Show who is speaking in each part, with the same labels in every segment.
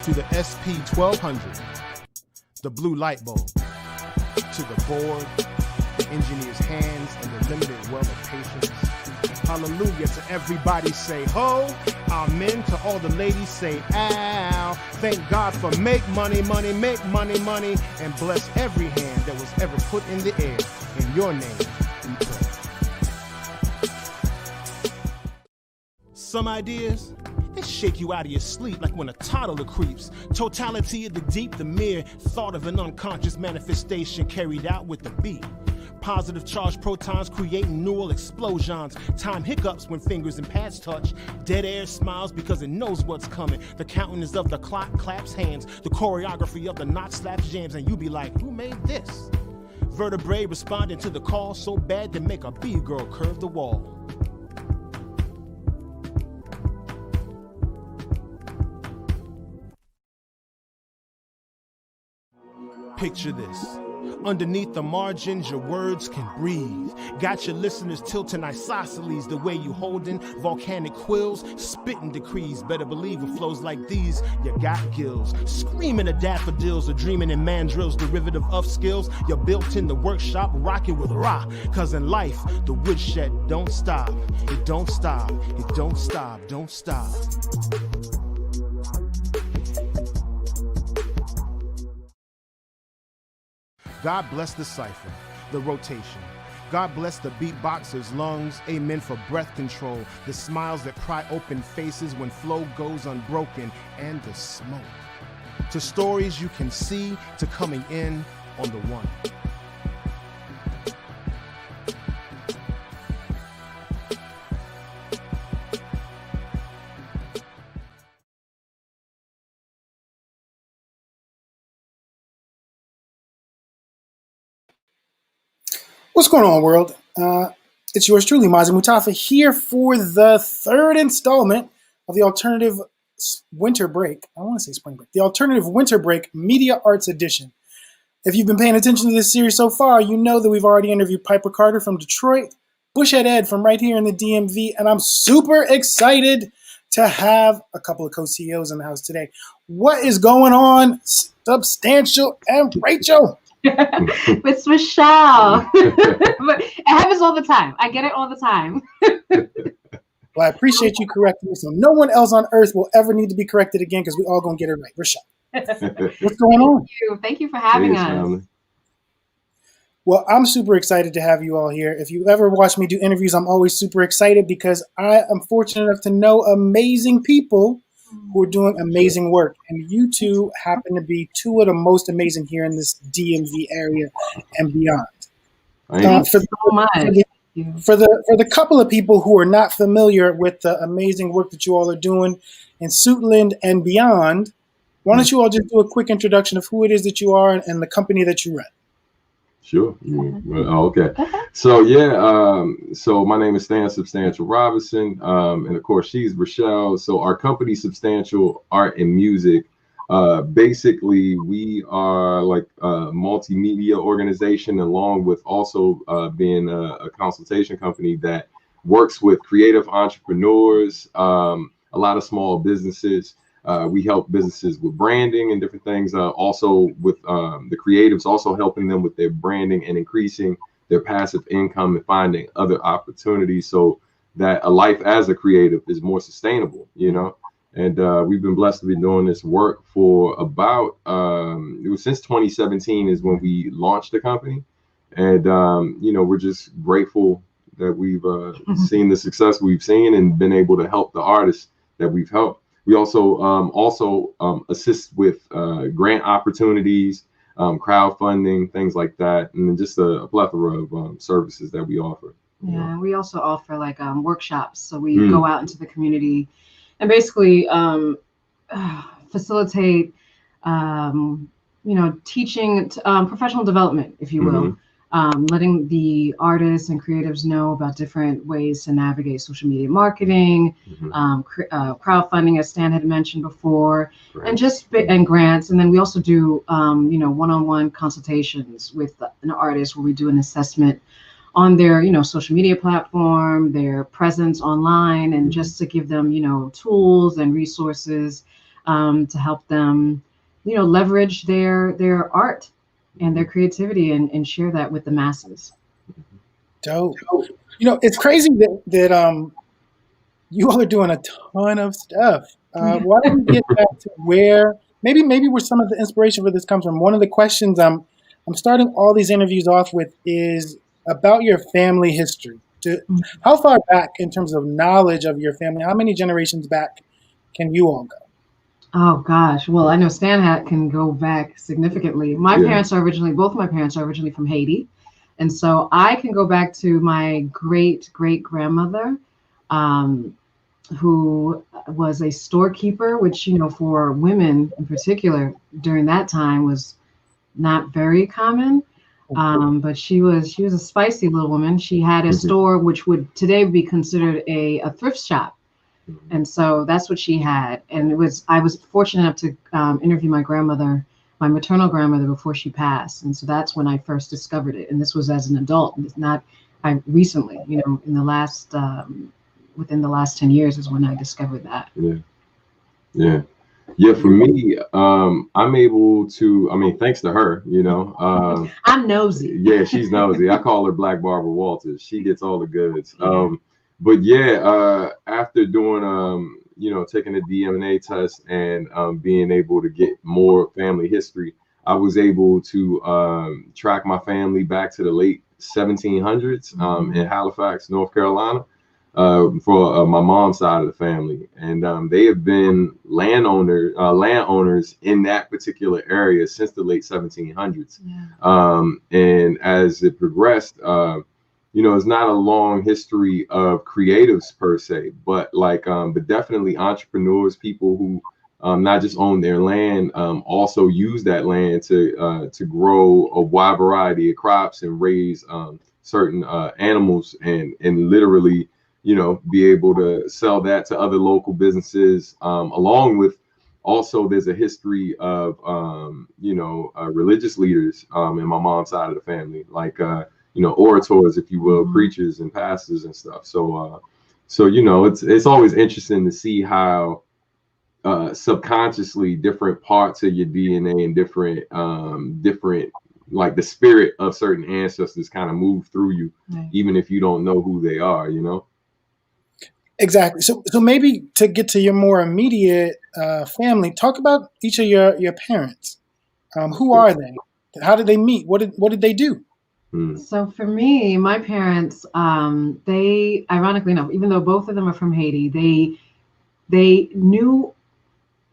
Speaker 1: to the SP1200, the blue light bulb, to the board, the engineer's hands, and the limited well of patience. Hallelujah to everybody say ho, amen to all the ladies say ow. Thank God for make money, money, make money, money, and bless every hand that was ever put in the air. In your name, we pray. Some ideas, they shake you out of your sleep like when a toddler creeps. Totality of the deep, the mere thought of an unconscious manifestation carried out with the beat. Positive charged protons creating neural explosions. Time hiccups when fingers and pads touch. Dead air smiles because it knows what's coming. The countenance of the clock claps hands. The choreography of the knot slaps jams. And you be like, who made this? Vertebrae responding to the call so bad to make a B-girl curve the wall. Picture this. Underneath the margins, your words can breathe. Got your listeners tilting isosceles the way you holding volcanic quills, spitting decrees. Better believe it flows like these. You got gills, screaming at daffodils or dreaming in mandrills, derivative of skills. You're built in the workshop, rocking with Ra. Cause in life, the woodshed don't stop. It don't stop. It don't stop. Don't stop. God bless the cipher, the rotation. God bless the beatboxer's lungs, amen for breath control, the smiles that pry open faces when flow goes unbroken, and the smoke. To stories you can see, to coming in on the one.
Speaker 2: What's going on, world? It's yours truly, Mazi Mutafa, here for the third installment of the Alternative Winter Break. I want to say Spring Break. The Alternative Winter Break Media Arts Edition. If you've been paying attention to this series so far, you know that we've already interviewed Piper Carter from Detroit, Bushhead Ed from right here in the DMV, and I'm super excited to have a couple of co-CEOs in the house today. What is going on, Substantial and Rachel?
Speaker 3: It's Rachelle. But it happens all the time. I get it all the time.
Speaker 2: Well, I appreciate you correcting me. So no one else on earth will ever need to be corrected again because we all gonna get it right. Rachelle, what's going on?
Speaker 3: Thank you for having us.
Speaker 4: Family.
Speaker 2: Well, I'm super excited to have you all here. If you ever watch me do interviews, I'm always super excited because I am fortunate enough to know amazing people who are doing amazing work. And you two happen to be two of the most amazing here in this DMV area and beyond. For the couple of people who are not familiar with the amazing work that you all are doing in Suitland and beyond, why don't you all just do a quick introduction of who it is that you are and the company that you run?
Speaker 4: Sure. Okay. So so my name is Stan Substantial Robinson, and of course she's Rachelle. So our company, Substantial Art and Music, basically we are like a multimedia organization, along with also being a consultation company that works with creative entrepreneurs, a lot of small businesses. We help businesses with branding and different things. Also with the creatives, also helping them with their branding and increasing their passive income and finding other opportunities so that a life as a creative is more sustainable, you know. And we've been blessed to be doing this work for about, it was since 2017 is when we launched the company. And, you know, we're just grateful that we've seen the success we've seen and been able to help the artists that we've helped. We also assist with grant opportunities, crowdfunding, things like that, and just a plethora of services that we offer.
Speaker 3: Yeah, we also offer like workshops. So we go out into the community and basically facilitate, teaching professional development, if you will. Letting the artists and creatives know about different ways to navigate social media marketing, crowdfunding, as Stan had mentioned before, and grants. And then we also do, one-on-one consultations with an artist where we do an assessment on their, social media platform, their presence online, and just to give them, tools and resources to help them, leverage their art and their creativity and share that with the masses.
Speaker 2: Dope. It's crazy that you all are doing a ton of stuff. Why don't we get back to where maybe where some of the inspiration for this comes from? One of the questions I'm starting all these interviews off with is about your family history. How far back in terms of knowledge of your family? How many generations back can you all go?
Speaker 3: Oh gosh. Well, I know Stan can go back significantly. Both my parents are originally from Haiti. And so I can go back to my great grandmother, who was a storekeeper, which, for women in particular during that time was not very common. But she was a spicy little woman. She had a store which would today be considered a thrift shop. And so that's what she had. And I was fortunate enough to interview my grandmother, my maternal grandmother, before she passed. And so that's when I first discovered it. And this was as an adult, recently, in the last, within the last 10 years is when I discovered that.
Speaker 4: Yeah, for me, I'm able to, thanks to her,
Speaker 3: I'm nosy.
Speaker 4: Yeah, she's nosy. I call her Black Barbara Walters. She gets all the goods. But yeah, after doing, taking a DNA test and being able to get more family history, I was able to track my family back to the late 1700s in Halifax, North Carolina, for my mom's side of the family. And they have been landowners in that particular area since the late 1700s. And as it progressed, it's not a long history of creatives per se, but but definitely entrepreneurs, people who not just own their land, also use that land to grow a wide variety of crops and raise certain animals and literally, be able to sell that to other local businesses, along with also there's a history of, religious leaders in my mom's side of the family, orators, if you will, preachers and pastors and stuff. So it's always interesting to see how subconsciously different parts of your DNA and different like the spirit of certain ancestors kind of move through you, even if you don't know who they are,
Speaker 2: Exactly. So maybe to get to your more immediate family, talk about each of your parents. Who are they? How did they meet? What did they do?
Speaker 3: So for me, my parents, they ironically enough, even though both of them are from Haiti, they knew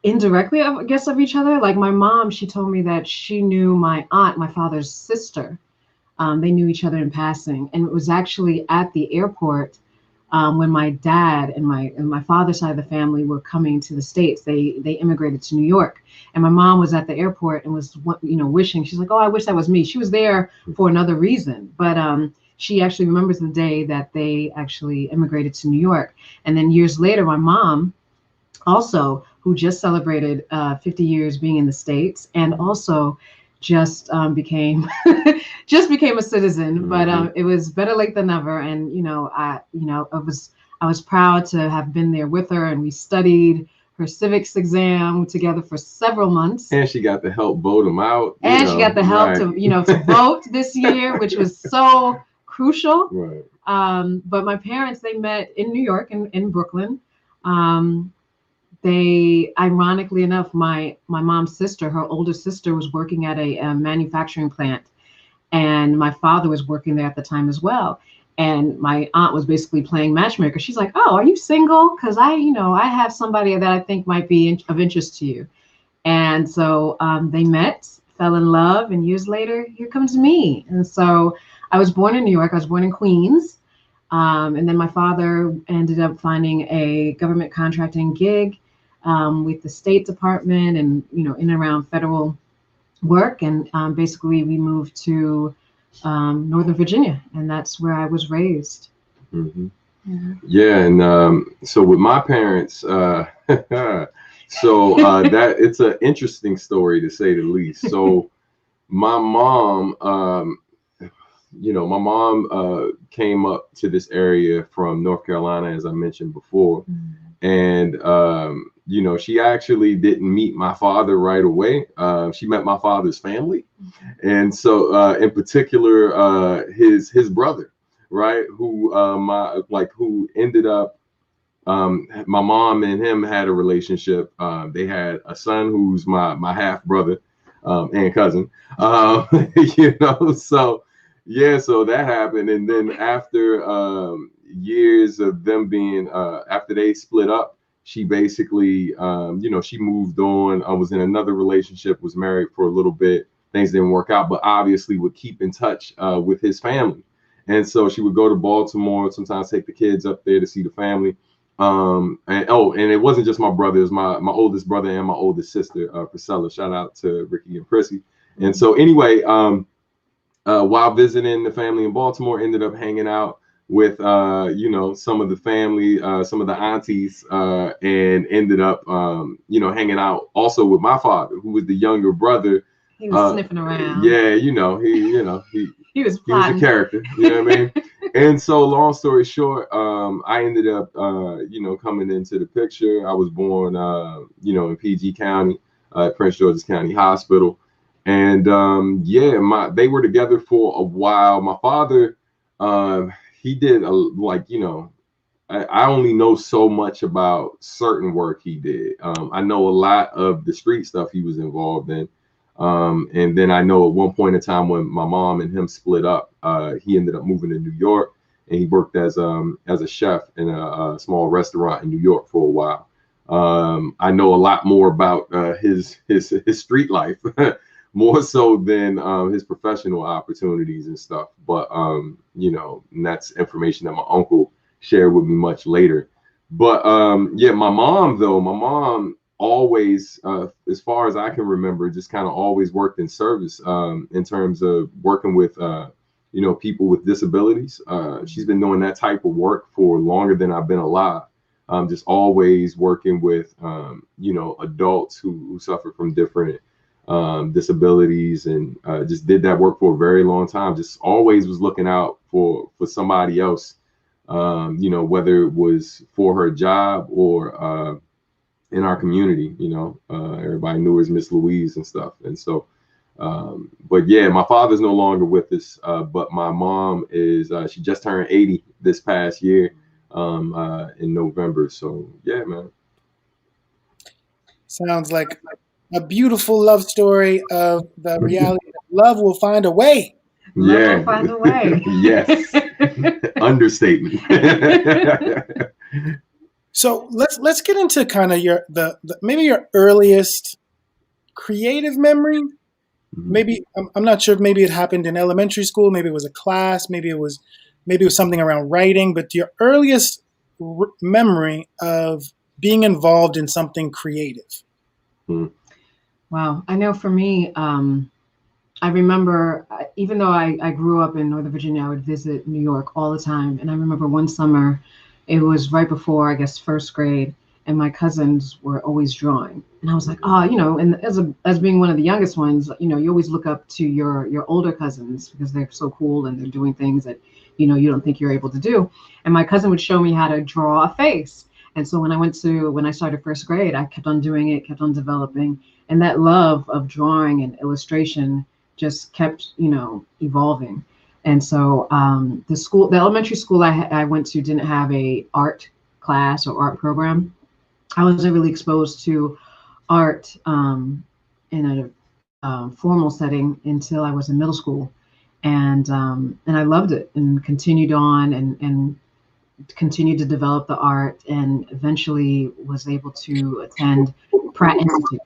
Speaker 3: indirectly, I guess, of each other. Like my mom, she told me that she knew my aunt, my father's sister. They knew each other in passing, and it was actually at the airport when my dad and my father's side of the family were coming to the States. They immigrated to New York, and my mom was at the airport and was wishing. She's like, "Oh, I wish that was me." She was there for another reason, but she actually remembers the day that they actually immigrated to New York. And then years later, my mom also, who just celebrated 50 years being in the States, and also just became a citizen. But it was better late than never. And I was proud to have been there with her, and we studied her civics exam together for several months.
Speaker 4: And she got to help vote them out.
Speaker 3: And she got the help to vote this year, which was so crucial.
Speaker 4: Right.
Speaker 3: But my parents, they met in New York, in Brooklyn. They, ironically enough, my mom's sister, her older sister, was working at a manufacturing plant, and my father was working there at the time as well. And my aunt was basically playing matchmaker. She's like, "Oh, are you single? Because I have somebody that I think might be of interest to you." And so they met, fell in love, and years later, here comes me. And so I was born in New York. I was born in Queens. And then my father ended up finding a government contracting gig with the State Department and, in and around federal work. And basically we moved to Northern Virginia, and that's where I was raised.
Speaker 4: Yeah. And so with my parents, so that it's an interesting story to say the least. So my mom, my mom came up to this area from North Carolina, as I mentioned before. And, you know, she actually didn't meet my father right away. She met my father's family. And so in particular, his brother, right, who ended up, my mom and him had a relationship. They had a son who's my half brother and cousin. You know, so yeah, so that happened. And then after years of them being after they split up, she basically you know, she moved on. I was in another relationship, was married for a little bit. Things didn't work out, but obviously would keep in touch with his family. And so she would go to Baltimore, sometimes take the kids up there to see the family. And it wasn't just my brother, it was my oldest brother and my oldest sister, Priscilla. Shout out to Ricky and Prissy. And so anyway, while visiting the family in Baltimore, ended up hanging out with you know, some of the family, some of the aunties, and ended up you know, hanging out also with my father, who was the younger brother.
Speaker 3: He was sniffing around.
Speaker 4: Yeah, you know, he was a character, you know what I mean? And so long story short, I ended up you know, coming into the picture. I was born you know, in PG County, Prince George's County Hospital. And yeah, they were together for a while. My father, he did like, you know, I only know so much about certain work he did. I know a lot of the street stuff he was involved in. And then I know at one point in time when my mom and him split up, he ended up moving to New York, and he worked as a chef in a small restaurant in New York for a while. I know a lot more about his street life, more so than his professional opportunities and stuff. But you know, and that's information that my uncle shared with me much later. But yeah, my mom always, as far as I can remember, just kind of always worked in service in terms of working with you know, people with disabilities. She's been doing that type of work for longer than I've been alive. Just always working with you know, adults who suffer from different disabilities, and just did that work for a very long time. Just always was looking out for somebody else, you know, whether it was for her job or in our community. You know, everybody knew her as Miss Louise and stuff. And so but yeah, my father's no longer with us, but my mom is, she just turned 80 this past year in November. So yeah, man.
Speaker 2: Sounds like a beautiful love story of the reality that love will find a way.
Speaker 3: Love will find a way.
Speaker 4: Yes. Understatement.
Speaker 2: So let's get into kind of your maybe your earliest creative memory. Maybe I'm not sure if maybe it happened in elementary school, maybe it was a class, maybe it was something around writing, but your earliest memory of being involved in something creative.
Speaker 3: Wow. I know for me, I remember, even though I grew up in Northern Virginia, I would visit New York all the time. And I remember one summer, it was right before, I guess, first grade, and my cousins were always drawing. And I was like, oh, you know, and as being one of the youngest ones, you know, you always look up to your older cousins because they're so cool and they're doing things that, you know, you don't think you're able to do. And my cousin would show me how to draw a face. And so when I started first grade, I kept on doing it, kept on developing. And that love of drawing and illustration just kept, you know, evolving. And so the elementary school I went to didn't have a art class or art program. I wasn't really exposed to art in a formal setting until I was in middle school. And I loved it and continued on and continued to develop the art, and eventually was able to attend Pratt Institute.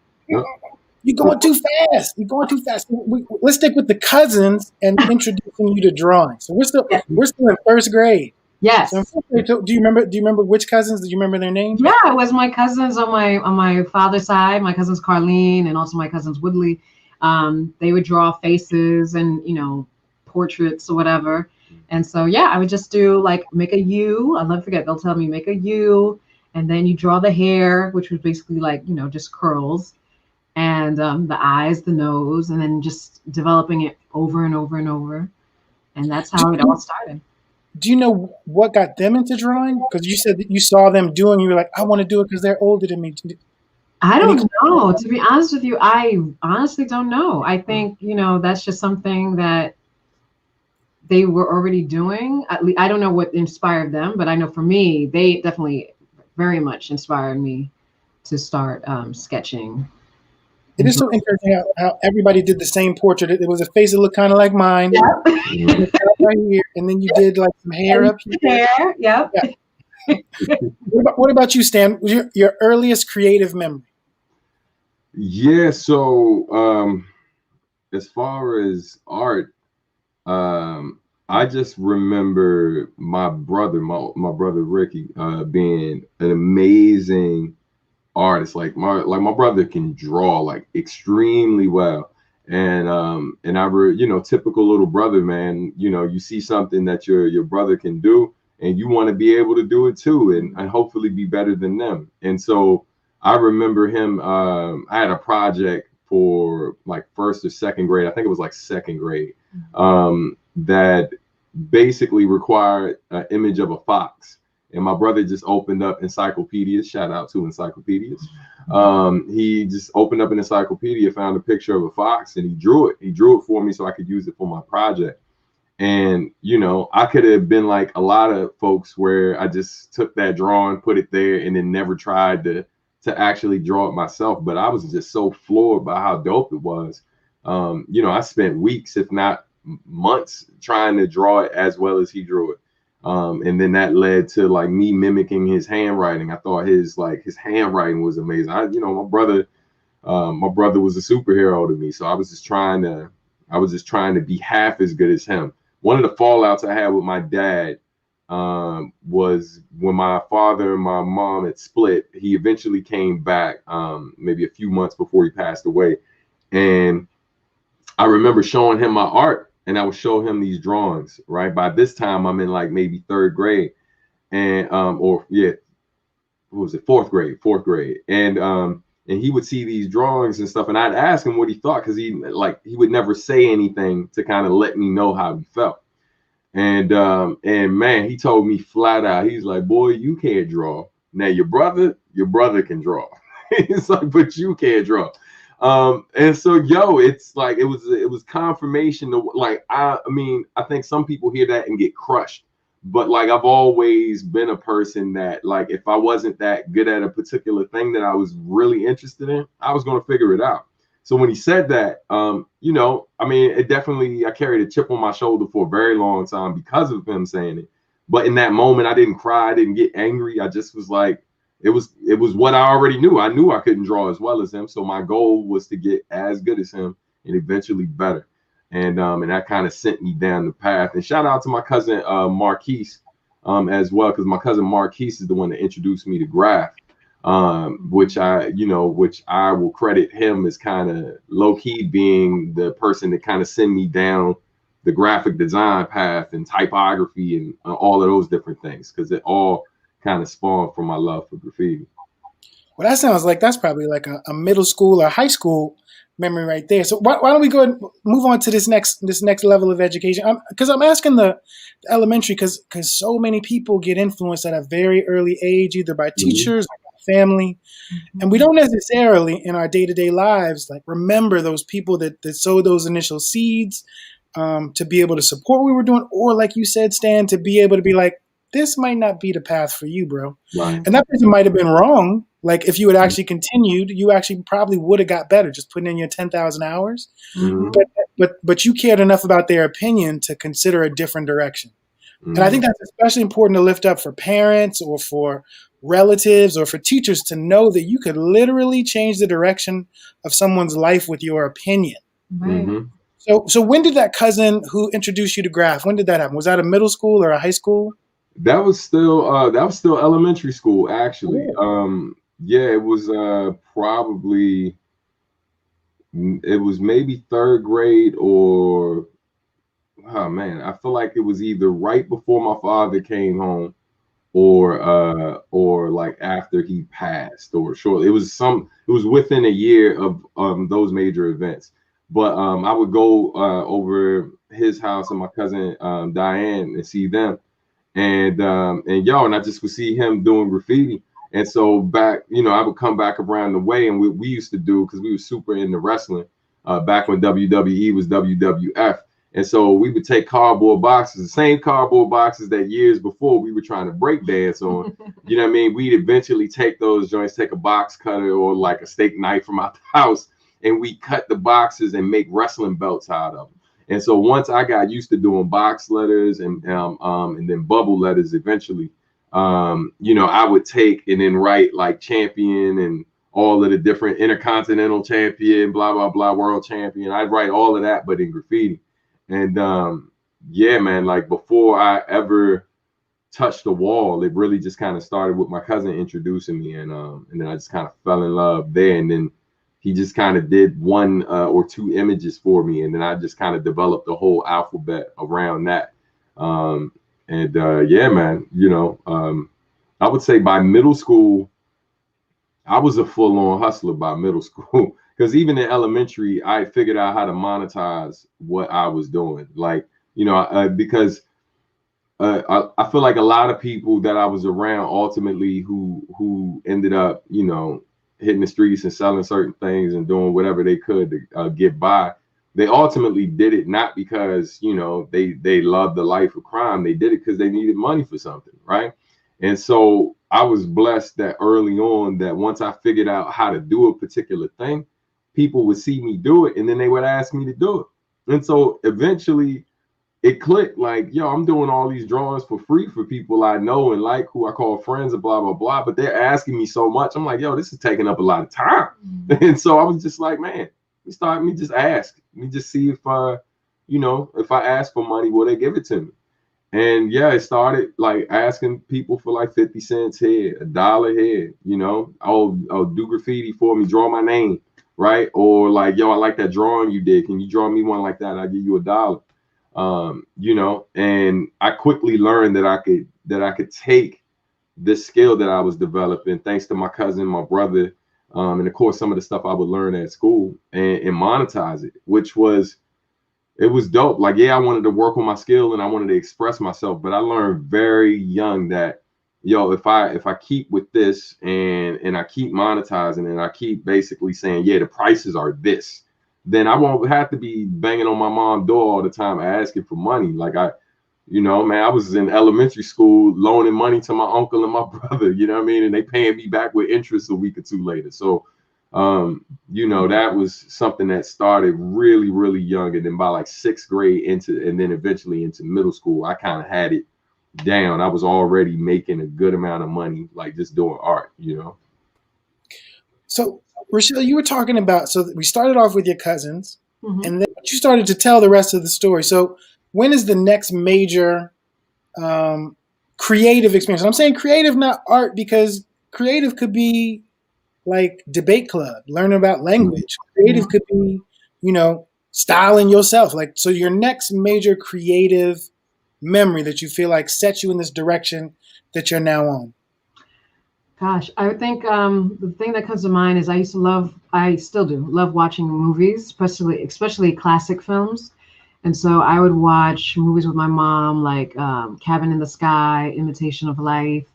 Speaker 2: You're going too fast. Let's stick with the cousins and introducing you to drawing. So we're still in first grade.
Speaker 3: Yes.
Speaker 2: So do you remember which cousins? Do you remember their names?
Speaker 3: Yeah, it was my cousins on my father's side. My cousins Carlene and also my cousins Woodley. They would draw faces and, you know, portraits or whatever. And so yeah, I would just do like make a U. I'll never forget. They'll tell me make a U, and then you draw the hair, which was basically like, you know, just curls, and the eyes, the nose, and then just developing it over and over and over. And that's how it all started.
Speaker 2: Do you know what got them into drawing? Because you said that you saw them doing, you were like, I want to do it because they're older than me.
Speaker 3: I don't know. To be honest with you, I honestly don't know. I think, that's just something that they were already doing. At least, I don't know what inspired them, but I know for me, they definitely very much inspired me to start sketching.
Speaker 2: It is so interesting how everybody did the same portrait. It was a face that looked kind of like mine.
Speaker 3: Yep.
Speaker 2: Right here, and then you did like some hair up here.
Speaker 3: Hair, yep.
Speaker 2: Yeah. What about you, Stan? Was your earliest creative memory?
Speaker 4: Yeah, so as far as art, I just remember my brother, my brother Ricky, being an amazing artist. Like my brother can draw like extremely well. And typical little brother, man, you see something that your brother can do and you want to be able to do it too, and hopefully be better than them. And so I remember him, I had a project for like first or second grade, I think it was like second grade, that basically required an image of a fox. And my brother just opened up encyclopedias. Shout out to encyclopedias. He just opened up an encyclopedia, found a picture of a fox, and he drew it. He drew it for me so I could use it for my project. And I could have been like a lot of folks where I just took that drawing, put it there, and then never tried to actually draw it myself. But I was just so floored by how dope it was. I spent weeks, if not months, trying to draw it as well as he drew it. And then that led to like me mimicking his handwriting. I thought his handwriting was amazing. My brother was a superhero to me. So I was just trying to be half as good as him. One of the fallouts I had with my dad was when my father and my mom had split. He eventually came back maybe a few months before he passed away. And I remember showing him my art, and I would show him these drawings, right? By this time, I'm in like maybe third grade, and fourth grade. And he would see these drawings and stuff, and I'd ask him what he thought, because he would never say anything to kind of let me know how he felt. And man, he told me flat out, he's like, boy, you can't draw. Now your brother can draw. It's like, but you can't draw. And so, it's like, it was confirmation to, like, I think some people hear that and get crushed, but like, I've always been a person that, like, if I wasn't that good at a particular thing that I was really interested in, I was going to figure it out. So when he said that, it definitely, I carried a chip on my shoulder for a very long time because of him saying it. But in that moment, I didn't cry, I didn't get angry. I just was like, it was what I already knew. I knew I couldn't draw as well as him. So my goal was to get as good as him and eventually better. And that kind of sent me down the path. And shout out to my cousin Marquise as well, because my cousin Marquise is the one that introduced me to graph, which I will credit him as kind of low key being the person that kind of sent me down the graphic design path and typography and all of those different things, because it all kind of spawned from my love for graffiti.
Speaker 2: Well, that sounds like that's probably like a middle school or high school memory right there. So why don't we go and move on to this next level of education? Because I'm asking the elementary, because so many people get influenced at a very early age, either by teachers or by family, and we don't necessarily in our day-to-day lives like remember those people that sowed those initial seeds, to be able to support what we were doing, or like you said, Stan, to be able to be like, this might not be the path for you, bro.
Speaker 4: Right.
Speaker 2: And that person might have been wrong. Like if you had actually continued, you actually probably would have got better just putting in your 10,000 hours.
Speaker 4: Mm-hmm.
Speaker 2: But you cared enough about their opinion to consider a different direction. Mm-hmm. And I think that's especially important to lift up for parents or for relatives or for teachers, to know that you could literally change the direction of someone's life with your opinion.
Speaker 3: Right.
Speaker 4: Mm-hmm.
Speaker 2: So when did that cousin who introduced you to graph, when did that happen? Was that a middle school or a high school?
Speaker 4: That was still elementary school, actually. It was maybe third grade, or I feel like it was either right before my father came home or like after he passed, or shortly. It was within a year of those major events. But I would go over his house and my cousin Diane and see them. And I just would see him doing graffiti. And so back, I would come back around the way, and we used to do, because we were super into wrestling back when WWE was WWF. And so we would take cardboard boxes, the same cardboard boxes that years before we were trying to break dance on. You know what I mean? We'd eventually take those joints, take a box cutter or like a steak knife from out the house, and we cut the boxes and make wrestling belts out of them. And so once I got used to doing box letters and then bubble letters eventually, I would take and then write like champion and all of the different intercontinental champion, blah, blah, blah, world champion. I'd write all of that, but in graffiti. And yeah, man, like before I ever touched the wall, it really just kind of started with my cousin introducing me. And then I just kind of fell in love there. And then he just kind of did one or two images for me. And then I just kind of developed the whole alphabet around that. Yeah, man, I would say by middle school, I was a full-on hustler by middle school, because even in elementary, I figured out how to monetize what I was doing. Like, because I feel like a lot of people that I was around ultimately who ended up, hitting the streets and selling certain things and doing whatever they could to get by. They ultimately did it not because, they loved the life of crime. They did it because they needed money for something, right? And so I was blessed that early on, that once I figured out how to do a particular thing, people would see me do it and then they would ask me to do it. And so eventually it clicked, like, yo, I'm doing all these drawings for free for people I know and like, who I call friends and blah, blah, blah. But they're asking me so much. I'm like, yo, this is taking up a lot of time. And so I was just like, man, let me just ask. Let me just see if if I ask for money, will they give it to me? And yeah, it started like asking people for like 50 cents here, $1 here, I'll do graffiti for me, draw my name, right? Or like, yo, I like that drawing you did. Can you draw me one like that? I'll give you $1. And I quickly learned that I could take this skill that I was developing, thanks to my cousin, my brother, and of course some of the stuff I would learn at school, and monetize it, which was, it was dope. Like, yeah, I wanted to work on my skill and I wanted to express myself, but I learned very young that, yo, if I keep with this and I keep monetizing and I keep basically saying, yeah, the prices are this, then I won't have to be banging on my mom's door all the time asking for money. Like I was in elementary school loaning money to my uncle and my brother, and they paying me back with interest a week or two later. So that was something that started really, really young. And then by like 6th grade and then eventually into middle school, I kind of had it down. I was already making a good amount of money, like just doing art,
Speaker 2: So Rachelle, you were talking about, so we started off with your cousins, and then you started to tell the rest of the story. So when is the next major creative experience? And I'm saying creative, not art, because creative could be like debate club, learning about language. Creative could be, styling yourself. Like, so your next major creative memory that you feel like set you in this direction that you're now on.
Speaker 3: Gosh, I would think the thing that comes to mind is I still do love watching movies, especially classic films. And so I would watch movies with my mom, like Cabin in the Sky, Imitation of Life,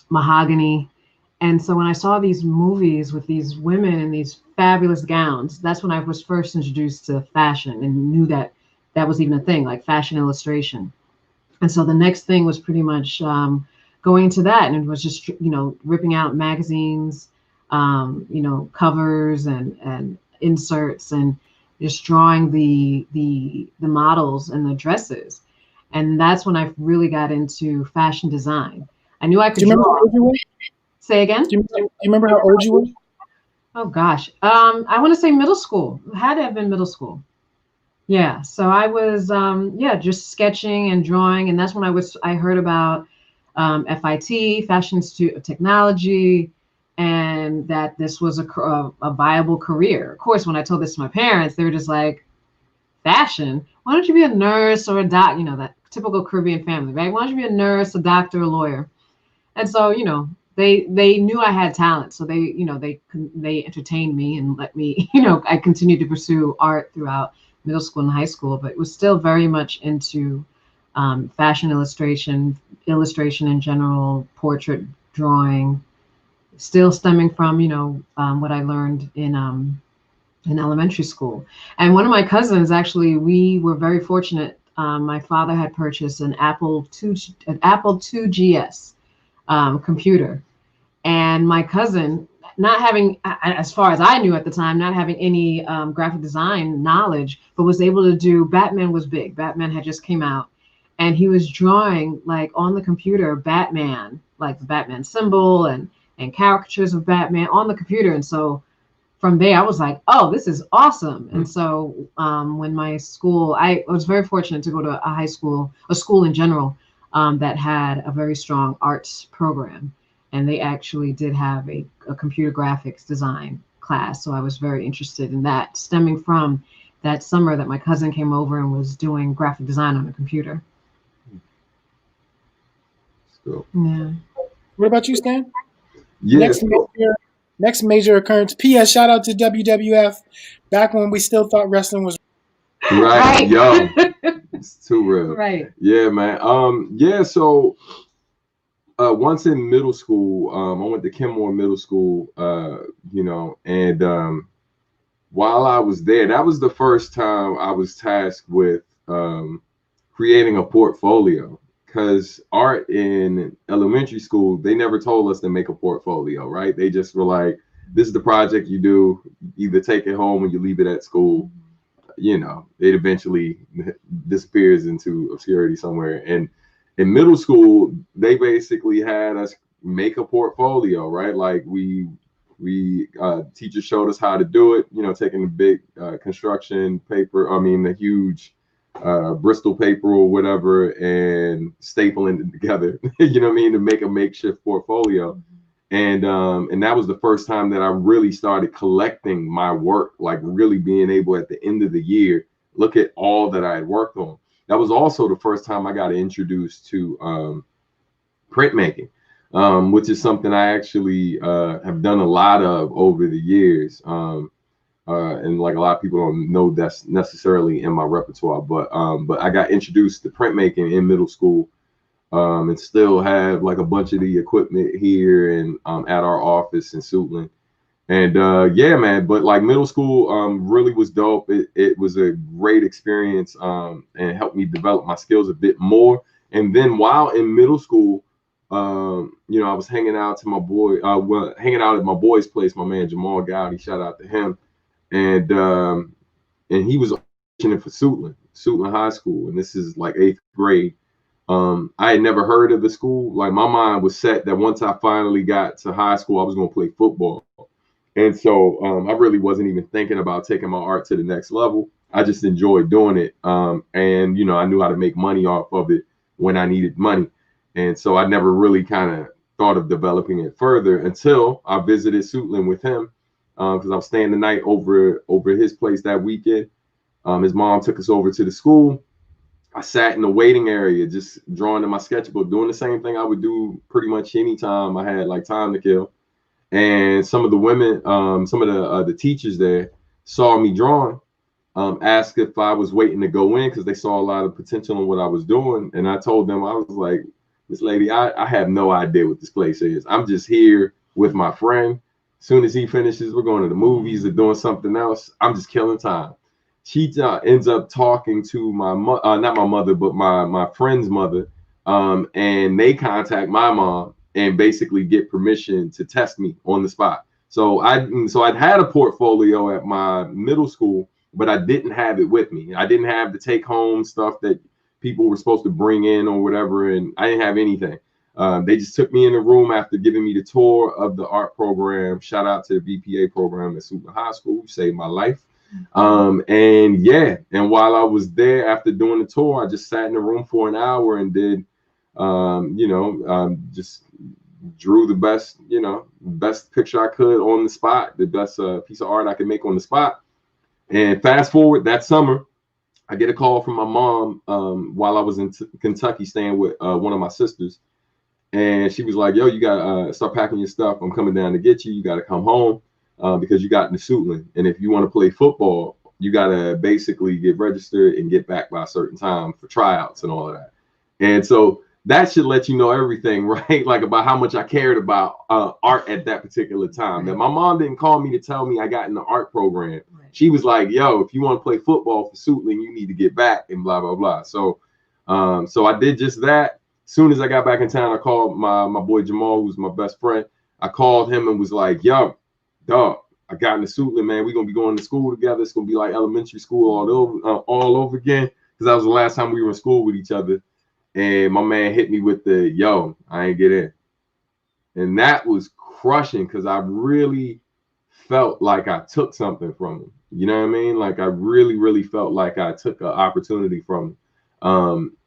Speaker 3: Mahogany. And so when I saw these movies with these women in these fabulous gowns, that's when I was first introduced to fashion and knew that that was even a thing, like fashion illustration. And so the next thing was pretty much going into that, and it was just, ripping out magazines, covers and inserts, and just drawing the models and the dresses. And that's when I really got into fashion design. I knew I could draw. Say again?
Speaker 2: Do you remember how old you were?
Speaker 3: Oh gosh. I want to say middle school. It had to have been middle school. Yeah. So I was just sketching and drawing, and that's when I heard about FIT, Fashion Institute of Technology, and that this was a viable career. Of course, when I told this to my parents, they were just like, fashion? Why don't you be a nurse or a doc? That typical Caribbean family, right? Why don't you be a nurse, a doctor, a lawyer? And so, they knew I had talent, so they entertained me and let me, I continued to pursue art throughout middle school and high school, but it was still very much into fashion illustration, illustration in general, portrait drawing, still stemming from, what I learned in elementary school. And one of my cousins, actually, we were very fortunate. My father had purchased an Apple II GS computer, and my cousin, not having, as far as I knew at the time, not having any graphic design knowledge, but was able to do, Batman was big. Batman had just came out, and he was drawing like on the computer Batman, like the Batman symbol and caricatures of Batman on the computer. And so from there, I was like, oh, this is awesome. And so when my school, I was very fortunate to go to a school in general that had a very strong arts program. And they actually did have a computer graphics design class. So I was very interested in that, stemming from that summer that my cousin came over and was doing graphic design on a computer.
Speaker 4: So,
Speaker 3: Yeah.
Speaker 2: What about you, Stan?
Speaker 4: yeah.
Speaker 2: Next major occurrence. P.S. Shout out to WWF. Back when we still thought wrestling was
Speaker 4: Right. Yo. It's too real.
Speaker 3: Right.
Speaker 4: Yeah, man. Yeah, so once in middle school, I went to Kenmore Middle School, and while I was there, that was the first time I was tasked with creating a portfolio. Because art in elementary school, they never told us to make a portfolio, right? They just were like, this is the project you do, either take it home or you leave it at school. It eventually disappears into obscurity somewhere. And in middle school, they basically had us make a portfolio, right? Like we teachers showed us how to do it, taking the big construction paper, the huge Bristol paper or whatever, and stapling it together, to make a makeshift portfolio. And that was the first time that I really started collecting my work, like really being able at the end of the year, look at all that I had worked on. That was also the first time I got introduced to printmaking, which is something I actually have done a lot of over the years. And like a lot of people don't know that's necessarily in my repertoire, but I got introduced to printmaking in middle school, and still have like a bunch of the equipment here and at our office in Suitland. And yeah, man, but like middle school really was dope. It was a great experience and helped me develop my skills a bit more. And then while in middle school, I was hanging out at my boy's place, my man Jamal Gowdy, shout out to him. And he was auditioning for Suitland High School, and this is like 8th grade. I had never heard of the school. Like my mind was set that once I finally got to high school, I was going to play football. And so I really wasn't even thinking about taking my art to the next level. I just enjoyed doing it. And, I knew how to make money off of it when I needed money. And so I never really kind of thought of developing it further until I visited Suitland with him. Because I was staying the night over his place that weekend. His mom took us over to the school. I sat in the waiting area, just drawing in my sketchbook, doing the same thing I would do pretty much anytime I had like time to kill. And some of the women, some of the teachers there saw me drawing, asked if I was waiting to go in because they saw a lot of potential in what I was doing. And I told them, I was like, Miss Lady, I have no idea what this place is. I'm just here with my friend. Soon as he finishes, we're going to the movies or doing something else. I'm just killing time. She ends up talking to my not my mother, but my friend's mother, and they contact my mom and basically get permission to test me on the spot. So I'd had a portfolio at my middle school, but I didn't have it with me. I didn't have the take home stuff that people were supposed to bring in or whatever, and I didn't have anything. They just took me in the room after giving me the tour of the art program. Shout out to the VPA program at Suitland High School, saved my life. And while I was there after doing the tour, I just sat in the room for an hour and did, just drew the best picture I could on the spot, the best piece of art I could make on the spot. And fast forward that summer, I get a call from my mom while I was in Kentucky staying with one of my sisters. And she was like, yo, you got to start packing your stuff. I'm coming down to get you. You got to come home because you got into Suitland. And if you want to play football, you got to basically get registered and get back by a certain time for tryouts and all of that. And so that should let you know everything, right? Like about how much I cared about art at that particular time. That my mom didn't call me to tell me I got in the art program. She was like, yo, if you want to play football for Suitland, you need to get back and blah, blah, blah. So so I did just that. As soon as I got back in town, I called my boy Jamal, who's my best friend. I called him and was like, yo, dog, I got into Suitland, man. We're going to be going to school together. It's going to be like elementary school all over again. Because that was the last time we were in school with each other. And my man hit me with the, yo, I ain't get in. And that was crushing because I really felt like I took something from him. You know what I mean? Like I really, really felt like I took an opportunity from him.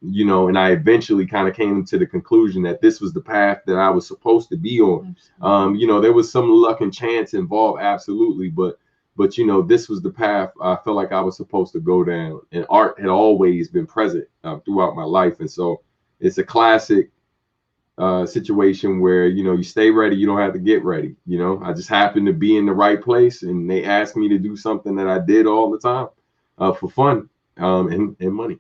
Speaker 4: You know, and I eventually kind of came to the conclusion that this was the path that I was supposed to be on. You know, there was some luck and chance involved, absolutely. But you know, this was the path I felt like I was supposed to go down, and art had always been present throughout my life. And so it's a classic situation where, you know, you stay ready, you don't have to get ready. You know, I just happened to be in the right place, and they asked me to do something that I did all the time for fun and money.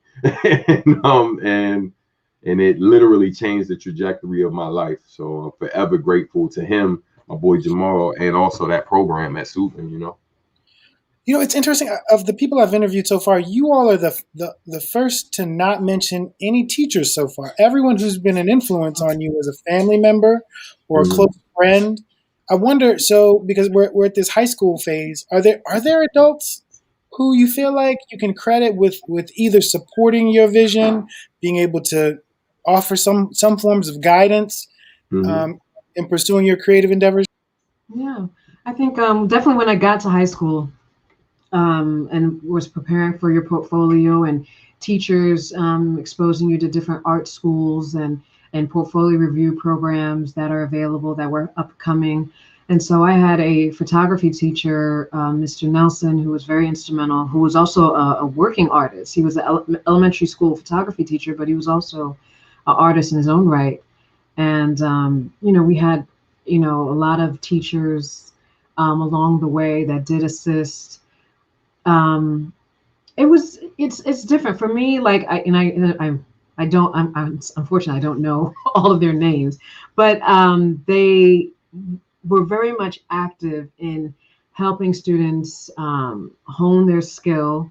Speaker 4: and it literally changed the trajectory of my life. So I'm forever grateful to him, my boy Jamal, and also that program at Suitland, you know.
Speaker 2: You know, it's interesting. Of the people I've interviewed so far, you all are the first to not mention any teachers so far. Everyone who's been an influence on you as a family member or a close friend. I wonder, so because we're at this high school phase, are there adults who you feel like you can credit with either supporting your vision, being able to offer some forms of guidance in pursuing your creative endeavors?
Speaker 3: Yeah, I think definitely when I got to high school, and was preparing for your portfolio, and teachers exposing you to different art schools and portfolio review programs that are available that were upcoming. And so I had a photography teacher, Mr. Nelson, who was very instrumental, who was also a working artist. He was an elementary school photography teacher, but he was also an artist in his own right. And, you know, we had, you know, a lot of teachers along the way that did assist. It's different for me. Like unfortunately I don't know all of their names, but they were very much active in helping students hone their skill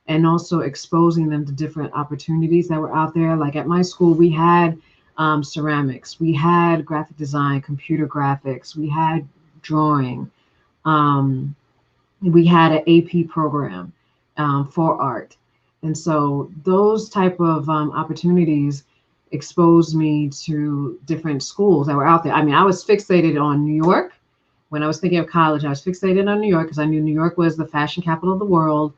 Speaker 3: and also exposing them to different opportunities that were out there. Like at my school, we had ceramics, we had graphic design, computer graphics, we had drawing. We had an AP program for art. And so those type of opportunities exposed me to different schools that were out there. I mean, I was fixated on New York. When I was thinking of college, I was fixated on New York because I knew New York was the fashion capital of the world,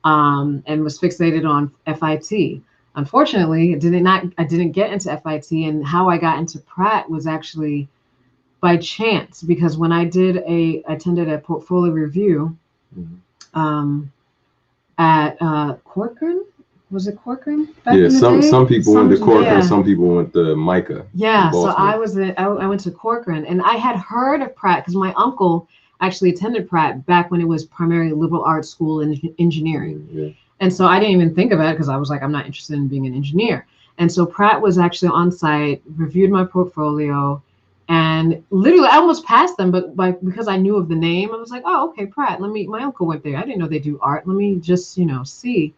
Speaker 3: and was fixated on FIT. Unfortunately, I didn't get into FIT, and how I got into Pratt was actually by chance, because when I attended a portfolio review at Corcoran. Was it Corcoran?
Speaker 4: Some people went to Corcoran, some people went to Micah.
Speaker 3: Yeah, so I went to Corcoran, and I had heard of Pratt because my uncle actually attended Pratt back when it was primarily a liberal arts school in engineering.
Speaker 4: Yeah.
Speaker 3: And so I didn't even think about it because I was like, I'm not interested in being an engineer. And so Pratt was actually on site, reviewed my portfolio, and literally I almost passed them, but because I knew of the name, I was like, oh, okay, Pratt, my uncle went there. I didn't know they do art. Let me just, see.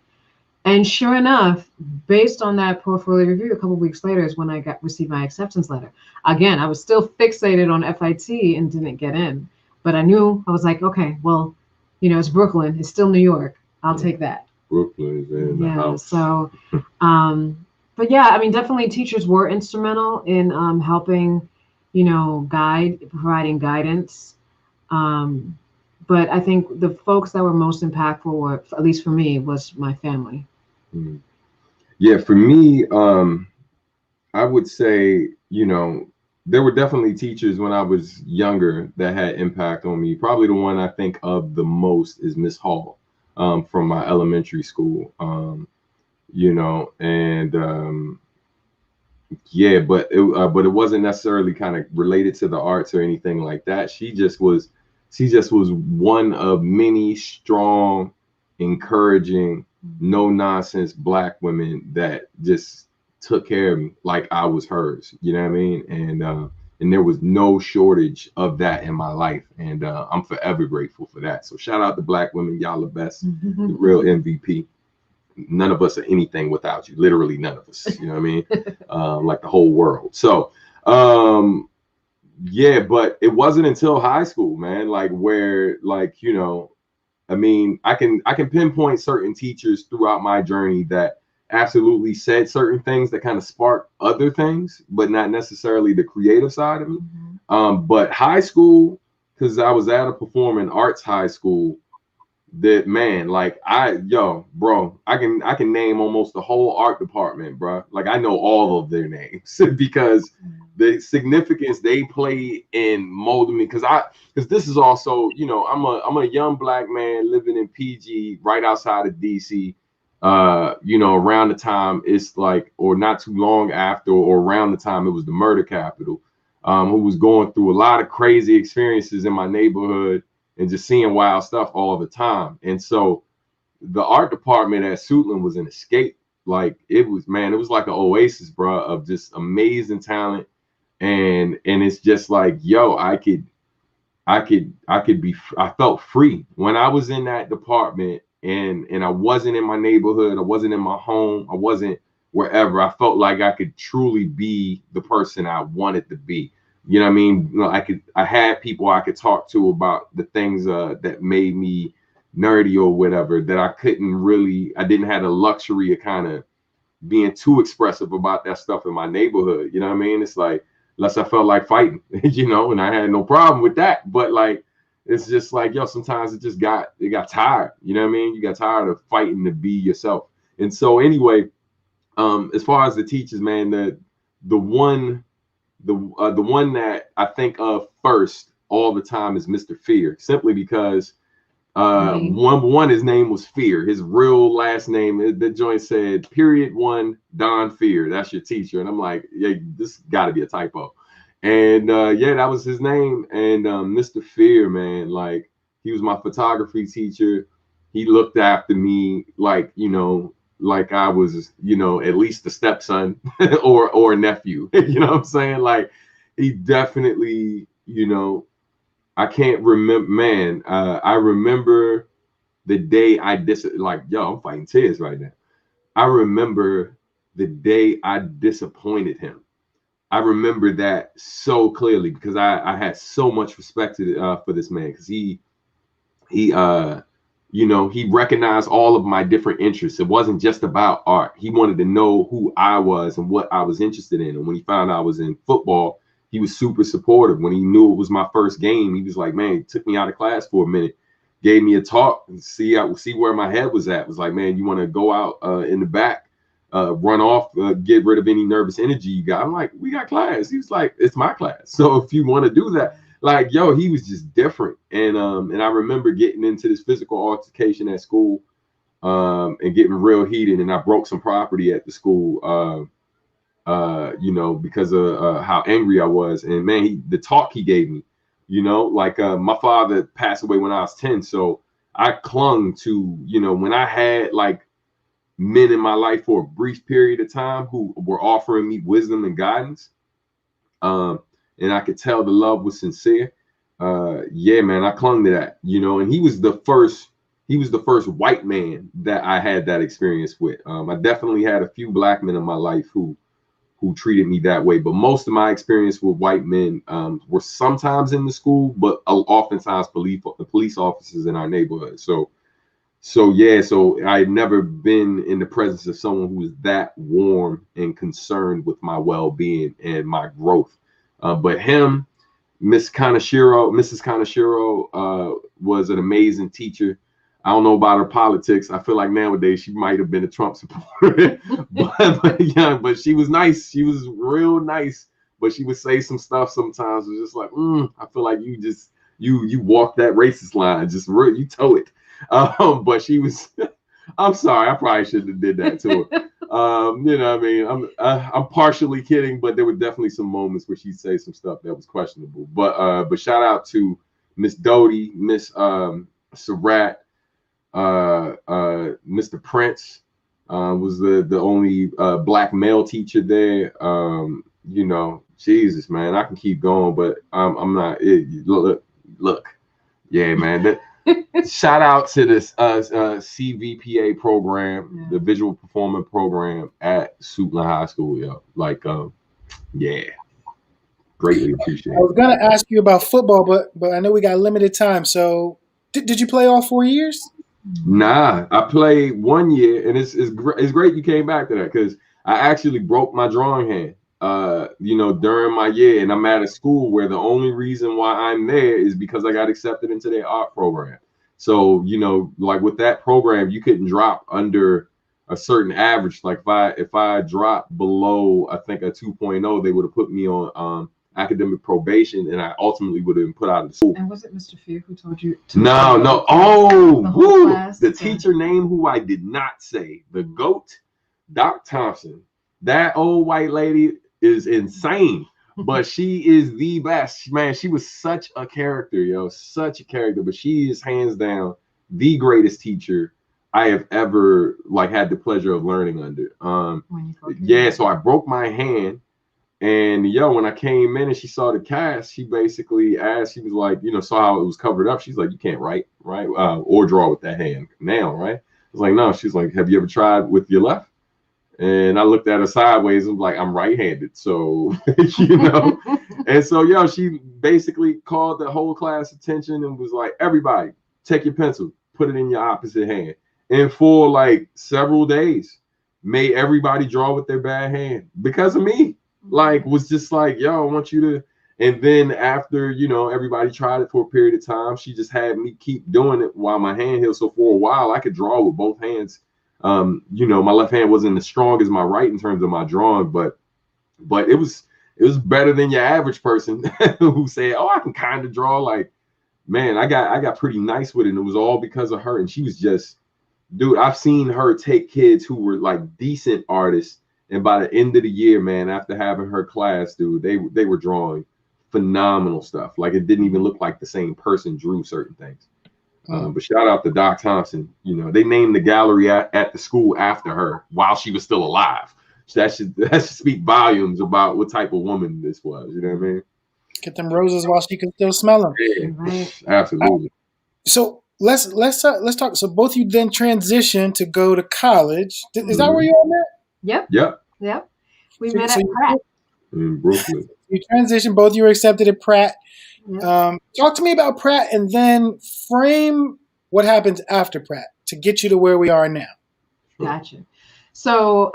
Speaker 3: And sure enough, based on that portfolio review, a couple of weeks later is when I received my acceptance letter. Again, I was still fixated on FIT and didn't get in, but I was like, okay, well, it's Brooklyn. It's still New York. I'll take that.
Speaker 4: Brooklyn is in the house.
Speaker 3: So, but yeah, I mean, definitely teachers were instrumental in helping, providing guidance. But I think the folks that were most impactful were, at least for me, was my family.
Speaker 4: Yeah, for me, I would say, there were definitely teachers when I was younger that had impact on me. Probably the one I think of the most is Miss Hall from my elementary school. But it wasn't necessarily kind of related to the arts or anything like that. She just was one of many strong, encouraging, no nonsense Black women that just took care of me like I was hers. You know what I mean? And there was no shortage of that in my life, and I'm forever grateful for that. So shout out to Black women, y'all the best, the real MVP. None of us are anything without you. Literally none of us. You know what I mean? Like the whole world. So yeah, but it wasn't until high school, man, like where, like, you know, I mean, I can pinpoint certain teachers throughout my journey that absolutely said certain things that kind of sparked other things, but not necessarily the creative side of me. But high school, because I was at a performing arts high school, that, man, like I can name almost the whole art department, bro. Like I know all of their names because the significance they play in molding me. Because this is also, you know, I'm a young Black man living in PG right outside of DC. You know, around the time it's like, or not too long after, or around the time it was the murder capital, who was going through a lot of crazy experiences in my neighborhood and just seeing wild stuff all the time. And so the art department at Suitland was an escape. Like it was, man, it was like an oasis, bro, of just amazing talent. And it's just like, yo, I felt free when I was in that department, and I wasn't in my neighborhood, I wasn't in my home, I wasn't wherever. I felt like I could truly be the person I wanted to be. You know what I mean? You know, I had people I could talk to about the things that made me nerdy or whatever, that I didn't have the luxury of kind of being too expressive about that stuff in my neighborhood. You know what I mean? It's like, unless I felt like fighting, you know, and I had no problem with that. But like, it's just like, yo, sometimes it got tired. You know what I mean? You got tired of fighting to be yourself. And so anyway, as far as the teachers, man, the one that I think of first all the time is Mr. Fear, simply because one, his name was Fear. His real last name, the joint said period 1 Don Fear. That's your teacher. And I'm like, yeah, this got to be a typo. And yeah, that was his name. And Mr. Fear, man, like he was my photography teacher. He looked after me like, you know, like I was, you know, at least a stepson or a nephew. You know what I'm saying? Like he definitely, you know, I can't remember, man. I remember the day like, yo, I'm fighting tears right now. I remember the day I disappointed him. I remember that so clearly because I had so much respect for this man, because he you know, he recognized all of my different interests. It wasn't just about art. He wanted to know who I was and what I was interested in. And when he found out I was in football, he was super supportive. When he knew it was my first game, he was like, man, he took me out of class for a minute, gave me a talk and see where my head was at. It was like, man, you want to go out in the back, run off, get rid of any nervous energy you got. I'm like, we got class. He was like, it's my class. So if you want to do that, like, yo, he was just different. And I remember getting into this physical altercation at school, and getting real heated, and I broke some property at the school, you know, because of how angry I was. And man, the talk he gave me, you know, like my father passed away when I was 10. So I clung to, you know, when I had like men in my life for a brief period of time who were offering me wisdom and guidance, and I could tell the love was sincere. Yeah, man, I clung to that, you know. And he was the first white man that I had that experience with. I definitely had a few Black men in my life who treated me that way, but most of my experience with white men were sometimes in the school, but oftentimes police officers in our neighborhood. So yeah, so I had never been in the presence of someone who was that warm and concerned with my well-being and my growth. But him, Mrs. Kanashiro, was an amazing teacher. I don't know about her politics. I feel like nowadays she might have been a Trump supporter, but she was nice. She was real nice, but she would say some stuff sometimes. It was just like, I feel like you walk that racist line, you toe it. But she was, I'm sorry, I probably shouldn't have did that to her. You know what I mean? I'm partially kidding, but there were definitely some moments where she'd say some stuff that was questionable. But shout out to Miss Doty, Miss Surratt, Mr. Prince, Was the only black male teacher there. You know, Jesus, man, I can keep going, but I'm not. Look, yeah, man. Shout out to this CVPA program, the visual performance program at Suitland High School, yo. Like, yeah, greatly appreciate
Speaker 2: I was
Speaker 4: it.
Speaker 2: gonna ask you about football, but I know we got limited time. So, did you play all 4 years?
Speaker 4: Nah, I played 1 year, and it's great you came back to that because I actually broke my drawing hand. You know, during my year, and I'm at a school where the only reason why I'm there is because I got accepted into their art program. So, you know, like with that program, you couldn't drop under a certain average. Like if I dropped below, I think a 2.0, they would have put me on academic probation, and I ultimately would have been put out of the school.
Speaker 3: And was it Mr. Fear who told you?
Speaker 4: No. Oh, the teacher name who I did not say, the GOAT, Doc Thompson. That old white lady is insane, but she is the best, man. She was such a character, yo, such a character. But she is hands down the greatest teacher I have ever like had the pleasure of learning under. Yeah. So I broke my hand. And yo, when I came in and she saw the cast, she basically asked, she was like, you know, saw how it was covered up. She's like, you can't write, right? Or draw with that hand now, right? I was like, no. She's like, have you ever tried with your left? And I looked at her sideways and was like, I'm right-handed. So, you know, and so, yo, she basically called the whole class attention and was like, everybody, take your pencil, put it in your opposite hand. And for like several days, made everybody draw with their bad hand because of me. Like, was just like, yo, I want you to. And then after, you know, everybody tried it for a period of time, she just had me keep doing it while my hand healed. So for a while, I could draw with both hands. You know, my left hand wasn't as strong as my right in terms of my drawing, but it was better than your average person who said, oh, I can kind of draw. Like, man, I got pretty nice with it. And it was all because of her. And she was just, dude, I've seen her take kids who were like decent artists. And by the end of the year, man, after having her class, dude, they were drawing phenomenal stuff. Like, it didn't even look like the same person drew certain things. But shout out to Doc Thompson. You know, they named the gallery at the school after her while she was still alive. So that should speak volumes about what type of woman this was. You know what I mean?
Speaker 2: Get them roses while she can still smell them.
Speaker 4: Yeah, right. Absolutely.
Speaker 2: So let's talk. So both of you then transitioned to go to college. Is that where you all met?
Speaker 3: Yep. We met at Pratt
Speaker 4: in Brooklyn.
Speaker 2: You transitioned. Both of you were accepted at Pratt. Yep. Talk to me about Pratt, and then frame what happens after Pratt to get you to where we are now.
Speaker 3: Gotcha. So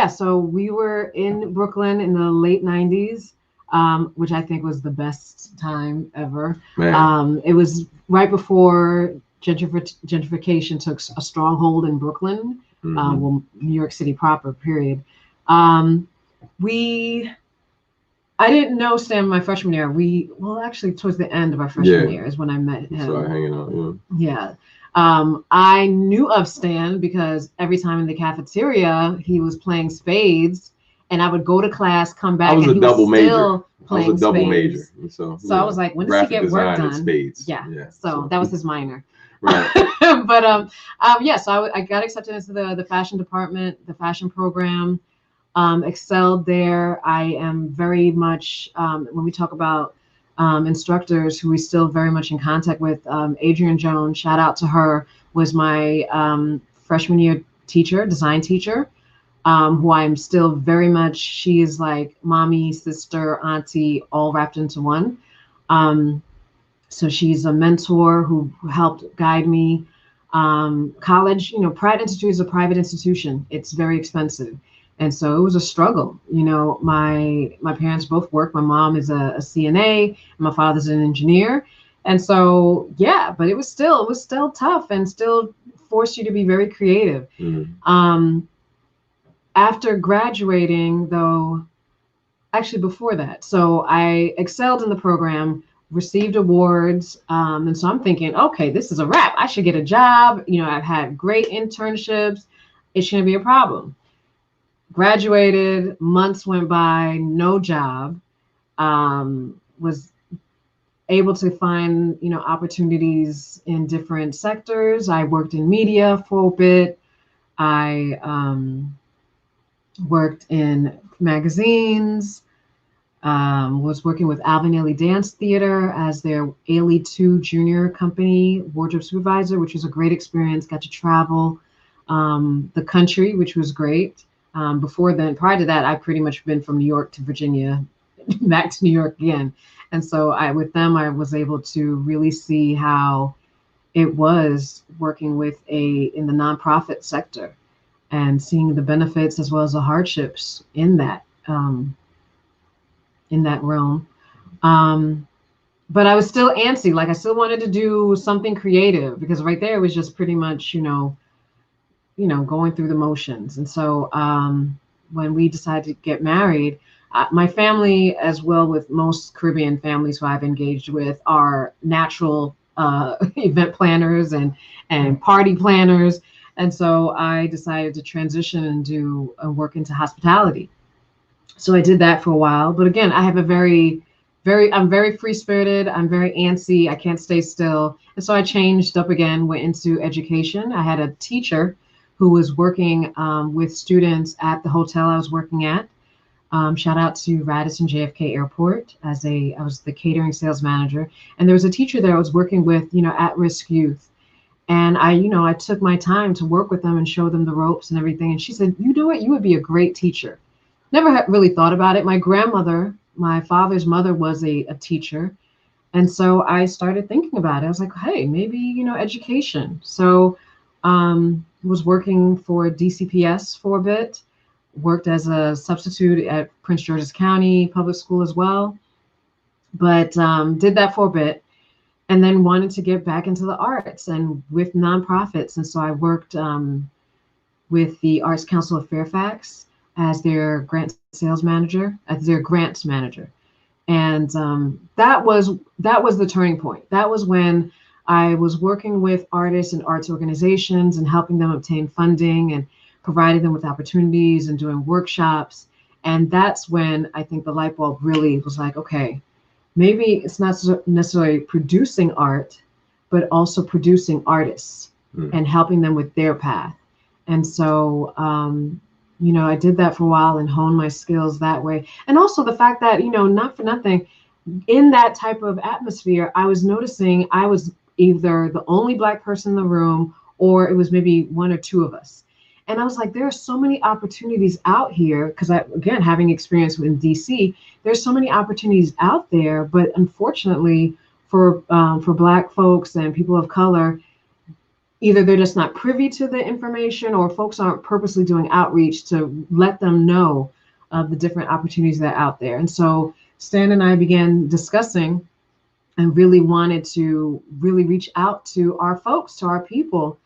Speaker 3: so we were in Brooklyn in the late 90s, which I think was the best time ever. It was right before gentrification took a strong hold in Brooklyn, well, New York City proper, period. I didn't know Stan my freshman year. Actually towards the end of our freshman year is when I met him.
Speaker 4: Started hanging out,
Speaker 3: yeah. I knew of Stan because every time in the cafeteria he was playing spades, and I would go to class, come back, and he was still playing spades. I was a double major, so I was like, when does he get work done? Spades. Yeah. So that was his minor. Right. But so I got accepted into the fashion department, the fashion program. Excelled there. I am very much, when we talk about instructors who we're still very much in contact with, Adrienne Jones, shout out to her, was my freshman year teacher, design teacher, who I'm still very much, she is like mommy, sister, auntie, all wrapped into one. So she's a mentor who helped guide me. College, Pratt Institute is a private institution. It's very expensive. And so it was a struggle. My parents both work. My mom is a CNA, and my father's an engineer. And so, but it was still tough and still forced you to be very creative. After graduating, though, actually before that, so I excelled in the program, received awards. And so I'm thinking, okay, this is a wrap. I should get a job. I've had great internships. It shouldn't be a problem. Graduated, months went by, no job. Was able to find, opportunities in different sectors. I worked in media for a bit. I worked in magazines, was working with Alvin Ailey Dance Theater as their Ailey 2 junior company wardrobe supervisor, which was a great experience. Got to travel the country, which was great. Before then, prior to that, I've pretty much been from New York to Virginia, back to New York again. And so with them, I was able to really see how it was working in the nonprofit sector and seeing the benefits as well as the hardships in that realm. But I was still antsy. Like I still wanted to do something creative because right there it was just pretty much, going through the motions. And so when we decided to get married, my family, as well with most Caribbean families who I've engaged with, are natural event planners and party planners. And so I decided to transition and do work into hospitality. So I did that for a while. But again, I have I'm very free spirited. I'm very antsy. I can't stay still. And so I changed up again, went into education. I had a teacher who was working with students at the hotel I was working at. Shout out to Radisson JFK Airport I was the catering sales manager. And there was a teacher there I was working with, at-risk youth. And I took my time to work with them and show them the ropes and everything. And she said, you know what? You would be a great teacher. Never had really thought about it. My grandmother, my father's mother, was a teacher. And so I started thinking about it. I was like, hey, maybe, education. So was working for DCPS for a bit, worked as a substitute at Prince George's County Public School as well, but did that for a bit. And then wanted to get back into the arts and with nonprofits. And so I worked with the Arts Council of Fairfax as their grant sales manager, as their grants manager. And that was the turning point. That was when I was working with artists and arts organizations and helping them obtain funding and providing them with opportunities and doing workshops. And that's when I think the light bulb really was like, okay, maybe it's not necessarily producing art, but also producing artists and helping them with their path. And so, I did that for a while and honed my skills that way. And also the fact that, not for nothing, in that type of atmosphere, I was noticing I was either the only Black person in the room, or it was maybe one or two of us. And I was like, there are so many opportunities out here, because again, having experience in DC, there's so many opportunities out there, but unfortunately for Black folks and people of color, either they're just not privy to the information, or folks aren't purposely doing outreach to let them know of the different opportunities that are out there. And so Stan and I began discussing and really wanted to really reach out to our folks, to our people,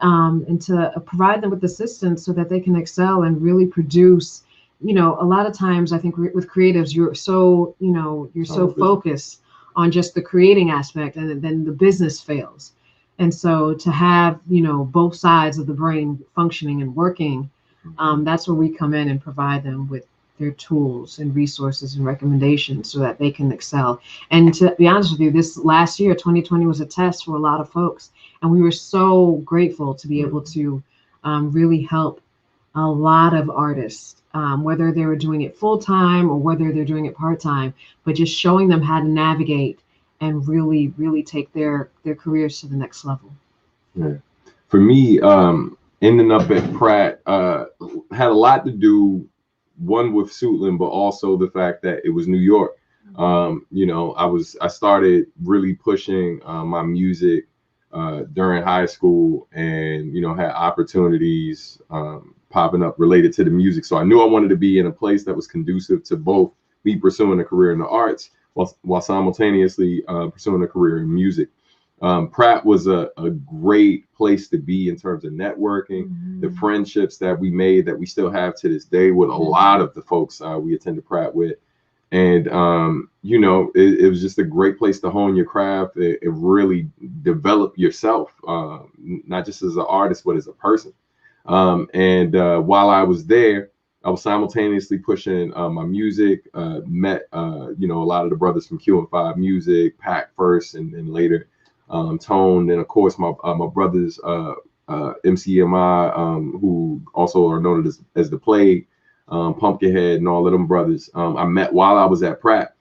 Speaker 3: and to provide them with assistance so that they can excel and really produce. A lot of times I think with creatives, you're so focused on just the creating aspect, and then the business fails. And so to have, both sides of the brain functioning and working, that's where we come in and provide them with their tools and resources and recommendations so that they can excel. And to be honest with you, this last year, 2020, was a test for a lot of folks. And we were so grateful to be able to really help a lot of artists, whether they were doing it full time or whether they're doing it part time, but just showing them how to navigate and really, really take their careers to the next level.
Speaker 4: Yeah. For me, ending up at Pratt had a lot to do, one, with Suitland, but also the fact that it was New York. I started really pushing my music during high school, and had opportunities popping up related to the music. So I knew I wanted to be in a place that was conducive to both me pursuing a career in the arts while simultaneously pursuing a career in music. Pratt was a great place to be in terms of networking, the friendships that we made that we still have to this day with a lot of the folks we attended Pratt with. And, it was just a great place to hone your craft and really develop yourself, not just as an artist, but as a person. While I was there, I was simultaneously pushing my music, met, a lot of the brothers from Q&5 Music, Pac first, and then later Tone. And of course, my brothers MCMI, who also are known as the Plague, Pumpkinhead, and all of them brothers. I met while I was at Pratt.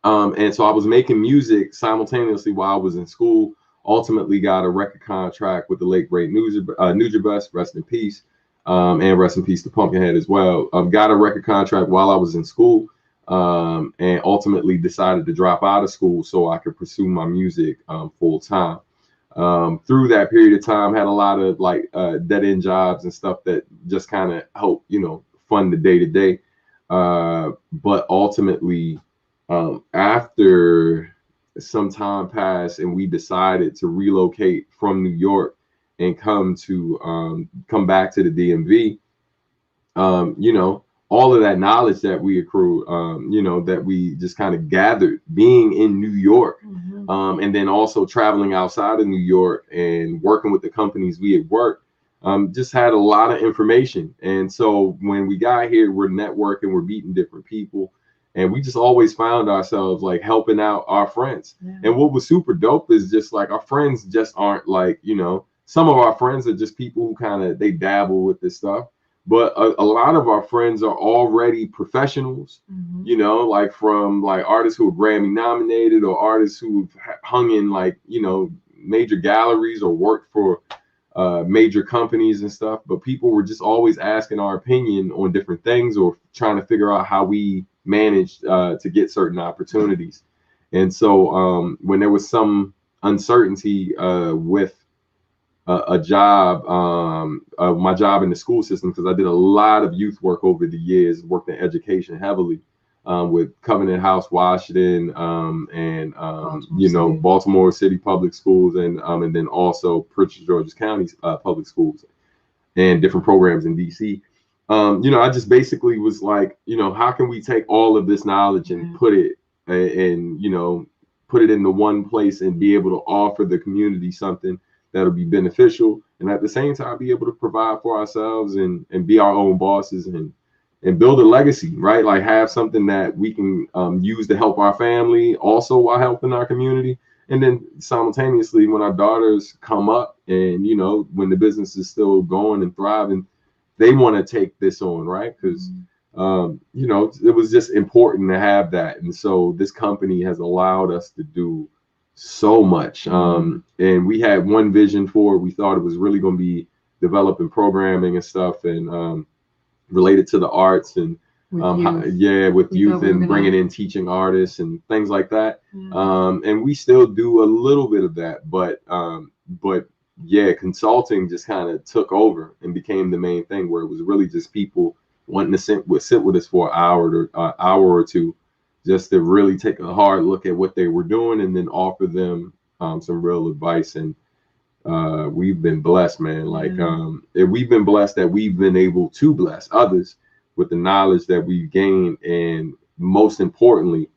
Speaker 4: And so I was making music simultaneously while I was in school. Ultimately got a record contract with the late great Nugent, rest in peace, and rest in peace to Pumpkinhead as well. Got a record contract while I was in school, and ultimately decided to drop out of school so I could pursue my music full time. Through that period of time, had a lot of like dead end jobs and stuff that just kind of helped, fund the day to day. But ultimately, after some time passed and we decided to relocate from New York and come back to the DMV, all of that knowledge that we accrued, that we just kind of gathered being in New York, and then also traveling outside of New York and working with the companies we had worked, just had a lot of information. And so when we got here, we're networking, we're meeting different people. And we just always found ourselves like helping out our friends. Yeah. And what was super dope is just like our friends just aren't like, some of our friends are just people who kind of, they dabble with this stuff. But a lot of our friends are already professionals, like from like artists who are Grammy nominated or artists who've hung in like, major galleries or worked for major companies and stuff. But people were just always asking our opinion on different things or trying to figure out how we managed to get certain opportunities. And so when there was some uncertainty with a job, my job in the school system, because I did a lot of youth work over the years, worked in education heavily with Covenant House, Washington, and Baltimore City Public Schools, and then also Prince George's County Public Schools, and different programs in DC. I just basically was like, how can we take all of this knowledge and put it into one place and be able to offer the community something that'll be beneficial, and at the same time be able to provide for ourselves and be our own bosses and build a legacy, right? Like have something that we can use to help our family also while helping our community. And then simultaneously, when our daughters come up and, when the business is still going and thriving, they want to take this on, right? Because, it was just important to have that. And so this company has allowed us to do so much. And we had one vision for it. We thought it was really going to be developing programming and stuff and related to the arts and with youth and bringing in teaching artists and things like that. And we still do a little bit of that, but consulting just kind of took over and became the main thing, where it was really just people wanting to sit with us for an hour or two, just to really take a hard look at what they were doing and then offer them some real advice. And we've been blessed, man. Like we've been blessed that we've been able to bless others with the knowledge that we've gained, and most importantly,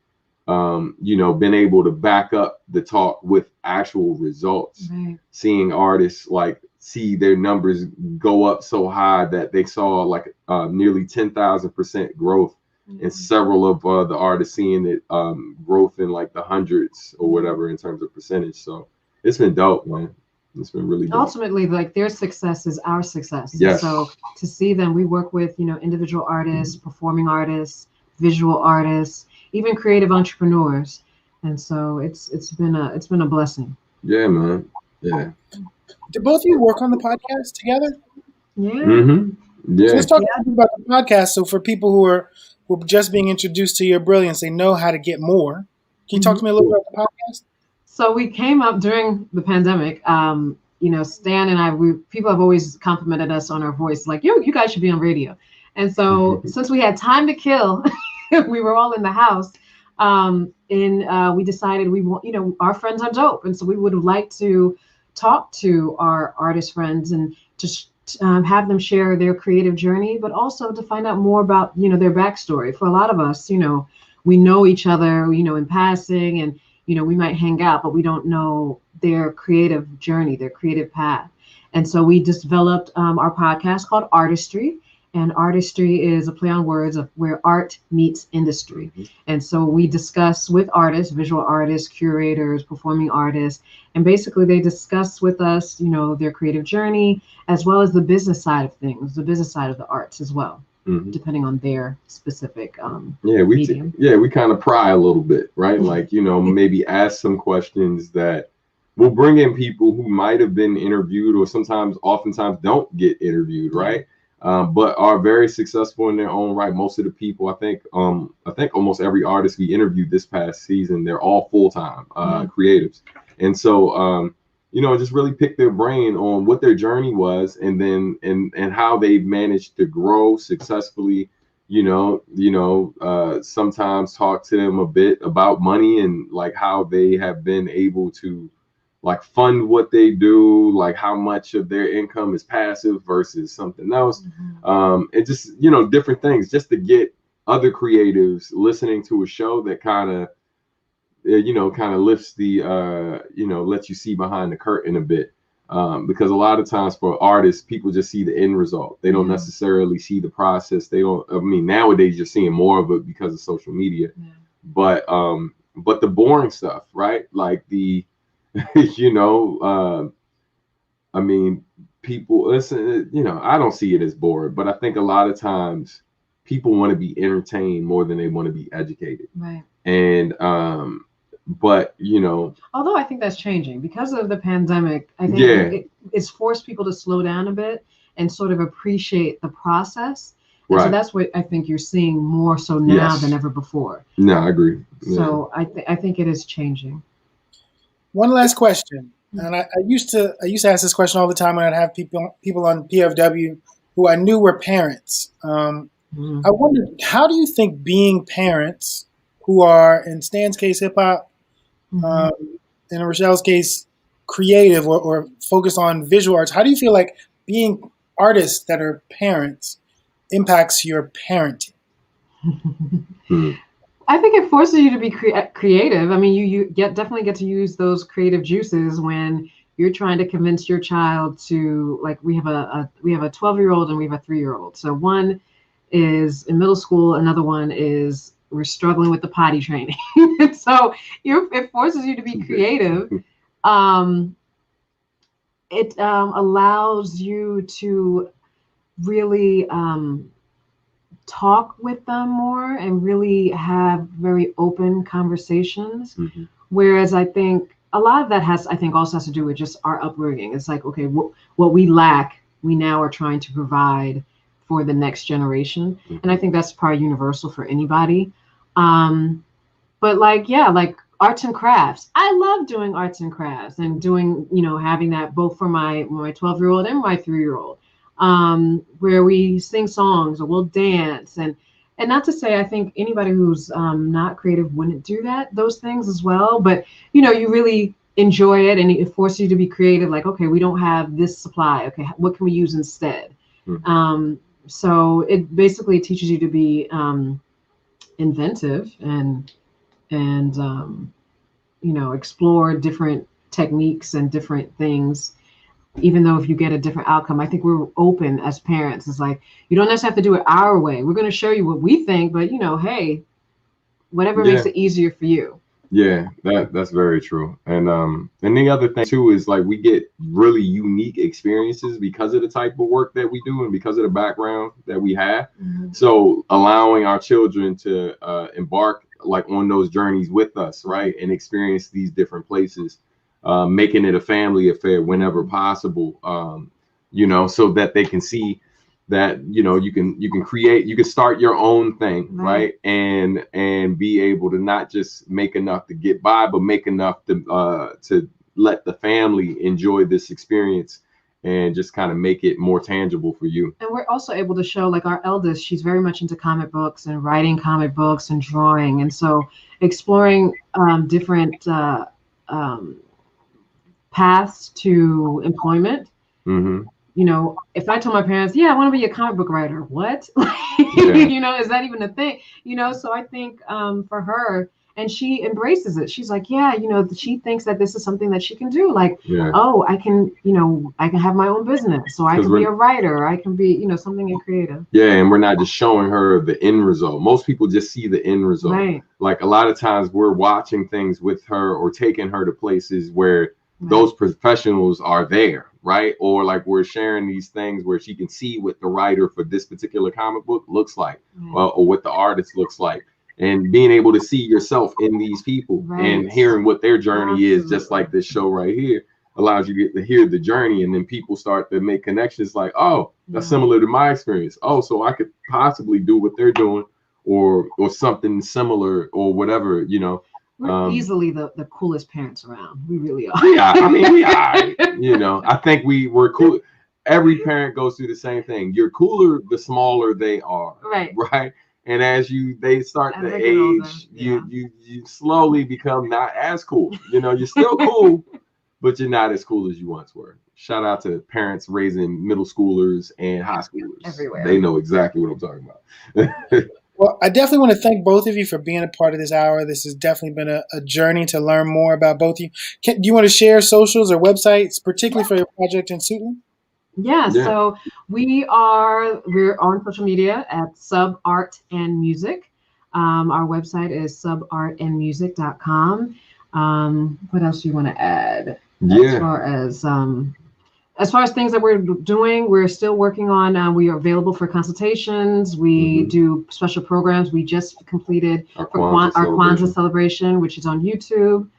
Speaker 4: been able to back up the talk with actual results. Seeing artists like see their numbers go up so high that they saw like nearly 10,000% growth, and several of the artists seeing it growth in like the hundreds or whatever in terms of percentage. So it's been dope, man. It's been really dope.
Speaker 3: Ultimately, like their success is our success.
Speaker 4: Yes.
Speaker 3: So to see them, we work with individual artists, performing artists, visual artists, even creative entrepreneurs, and so it's been a blessing.
Speaker 4: Yeah, man. Yeah.
Speaker 2: Do both of you work on the podcast together?
Speaker 3: Yeah.
Speaker 4: Yeah.
Speaker 2: So let's talk about the podcast. So for people who are just being introduced to your brilliance, they know how to get more. Can you talk to me a little bit about the podcast?
Speaker 3: So we came up during the pandemic. Stan and I, people have always complimented us on our voice, like, you guys should be on radio. And so since we had time to kill, we were all in the house. We decided we want, our friends are dope. And so we would like to talk to our artist friends and to have them share their creative journey, but also to find out more about, their backstory. For a lot of us, we know each other, in passing, and, we might hang out, but we don't know their creative journey, their creative path. And so we just developed our podcast called Artistry. and artistry is a play on words of where art meets industry.
Speaker 4: Mhm.
Speaker 3: And so we discuss with artists, visual artists, curators, performing artists, and basically they discuss with us, their creative journey, as well as the business side of things, the business side of the arts as well, depending on their specific medium.
Speaker 4: We kind of pry a little bit, right? Like, maybe ask some questions that will bring in people who might have been interviewed or oftentimes don't get interviewed, right? But are very successful in their own right. Most of the people, I think almost every artist we interviewed this past season, they're all full-time creatives. And so, just really pick their brain on what their journey was, and then and how they've managed to grow successfully. Sometimes talk to them a bit about money and like how they have been able to like fund what they do, like how much of their income is passive versus something else. And just, different things just to get other creatives listening to a show that kind of lifts the, lets you see behind the curtain a bit. Because a lot of times for artists, people just see the end result. They don't necessarily see the process. Nowadays you're seeing more of it because of social media, but the boring stuff, right? Like the, people listen, I don't see it as boring, but I think a lot of times people want to be entertained more than they want to be educated.
Speaker 3: Right.
Speaker 4: And, but,
Speaker 3: although I think that's changing because of the pandemic, I think it's forced people to slow down a bit and sort of appreciate the process. And so that's what I think you're seeing more so now than ever before.
Speaker 4: No, I agree.
Speaker 3: So I think it is changing.
Speaker 2: One last question, and I used to ask this question all the time when I'd have people on PFW who I knew were parents. I wondered, how do you think being parents who are, in Stan's case, hip hop, in Rachelle's case, creative or focused on visual arts, how do you feel like being artists that are parents impacts your parenting?
Speaker 3: I think it forces you to be creative. I mean, you definitely get to use those creative juices when you're trying to convince your child to, like, we have a 12-year-old and we have a 3-year-old. So one is in middle school, another one is we're struggling with the potty training. So it forces you to be creative. It allows you to really talk with them more and really have very open conversations. Whereas I think a lot of that also has to do with just our upbringing. It's like, okay, what we lack, we now are trying to provide for the next generation. And I think that's probably universal for anybody. But like arts and crafts. I love doing arts and crafts and doing, having that both for my 12-year-old and my 3-year-old. Where we sing songs or we'll dance, and not to say I think anybody who's not creative wouldn't do those things as well, but you really enjoy it and it forces you to be creative. Like, okay, we don't have this supply. Okay, what can we use instead? So it basically teaches you to be inventive and explore different techniques and different things. Even though if you get a different outcome, I think we're open as parents. It's like, you don't necessarily have to do it our way. We're going to show you what we think, but hey, whatever makes it easier for you.
Speaker 4: Yeah, that's very true. And the other thing too is like we get really unique experiences because of the type of work that we do and because of the background that we have. So allowing our children to embark like on those journeys with us, right, and experience these different places. Making it a family affair whenever possible, so that they can see that, you can start your own thing, right? And be able to not just make enough to get by, but make enough to let the family enjoy this experience and just kind of make it more tangible for you.
Speaker 3: And we're also able to show, like our eldest, she's very much into comic books and writing comic books and drawing. And so exploring different paths to employment. If I told my parents, I want to be a comic book writer, what? Is that even a thing? So I think for her, And she embraces it. She's like, yeah, she thinks that this is something that she can do. Like,
Speaker 4: Yeah.
Speaker 3: oh, I can have my own business. So I can be a writer. I can be, something in creative.
Speaker 4: Yeah, and we're not just showing her the end result. Most people just see the end result.
Speaker 3: Right.
Speaker 4: Like a lot of times we're watching things with her or taking her to places where those professionals are there, right? Or like we're sharing these things where she can see what the writer for this particular comic book looks like, or what the artist looks like. And being able to see yourself in these people and hearing what their journey is, just like this show right here, allows you to hear the journey. And then people start to make connections like, oh, that's similar to my experience. Oh, so I could possibly do what they're doing or something similar or whatever,
Speaker 3: We're easily the coolest parents around. We really are.
Speaker 4: Yeah, I mean, we are. I think we're cool. Every parent goes through the same thing. You're cooler the smaller they are. Right. And as they start to age, you slowly become not as cool. You're still cool, but you're not as cool as you once were. Shout out to parents raising middle schoolers and high schoolers. Everywhere. They know exactly what I'm talking about.
Speaker 2: Well, I definitely want to thank both of you for being a part of this hour. This has definitely been a journey to learn more about both of you. Do you want to share socials or websites, particularly for your project in Suitland?
Speaker 3: Yeah, so we're on social media at Sub Art and Music. Our website is subartandmusic.com. What else do you want to add? As far as things that we're doing, we're still working on. We are available for consultations. We do special programs. We just completed our Kwanzaa celebration, which is on YouTube,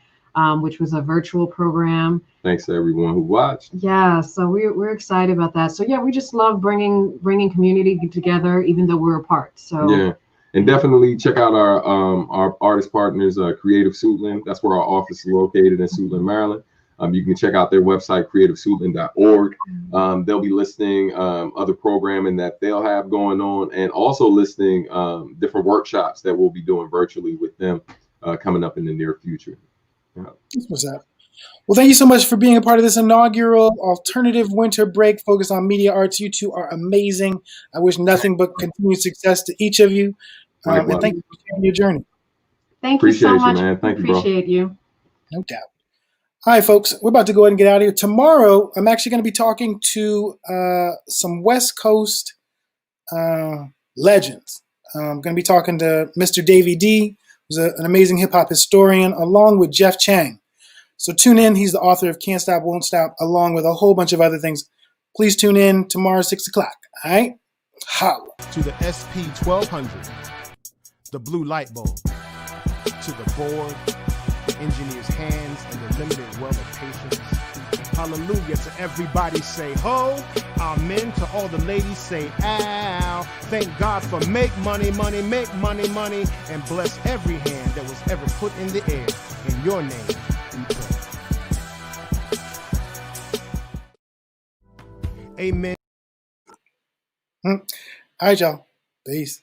Speaker 3: which was a virtual program.
Speaker 4: Thanks to everyone who watched.
Speaker 3: Yeah, so we're excited about that. So yeah, we just love bringing community together, even though we're apart. So
Speaker 4: yeah, and definitely check out our artist partners, Creative Suitland. That's where our office is located in Suitland, Maryland. You can check out their website, creativesuitland.org. They'll be listing other programming that they'll have going on, and also listing different workshops that we'll be doing virtually with them coming up in the near future.
Speaker 2: That's what's up. Well, thank you so much for being a part of this inaugural alternative winter break focused on media arts. You two are amazing. I wish nothing but continued success to each of you. And thank you for sharing your journey.
Speaker 3: Thank you so much. Man. Thank you, appreciate you.
Speaker 2: No doubt. All right, folks, we're about to go ahead and get out of here. Tomorrow, I'm actually going to be talking to some West Coast legends. I'm going to be talking to Mr. Davey D, who's an amazing hip-hop historian, along with Jeff Chang. So tune in. He's the author of Can't Stop, Won't Stop, along with a whole bunch of other things. Please tune in tomorrow, 6 o'clock. All right? Holla.
Speaker 1: To the SP1200, the blue light bulb, to the board, the engineer's hands, and the limited well of patience. Hallelujah to everybody say ho. Amen to all the ladies say ow. Thank God for make money, money, make money, money, and bless every hand that was ever put in the air. In your name, we pray. Amen.
Speaker 2: All right, y'all. Peace.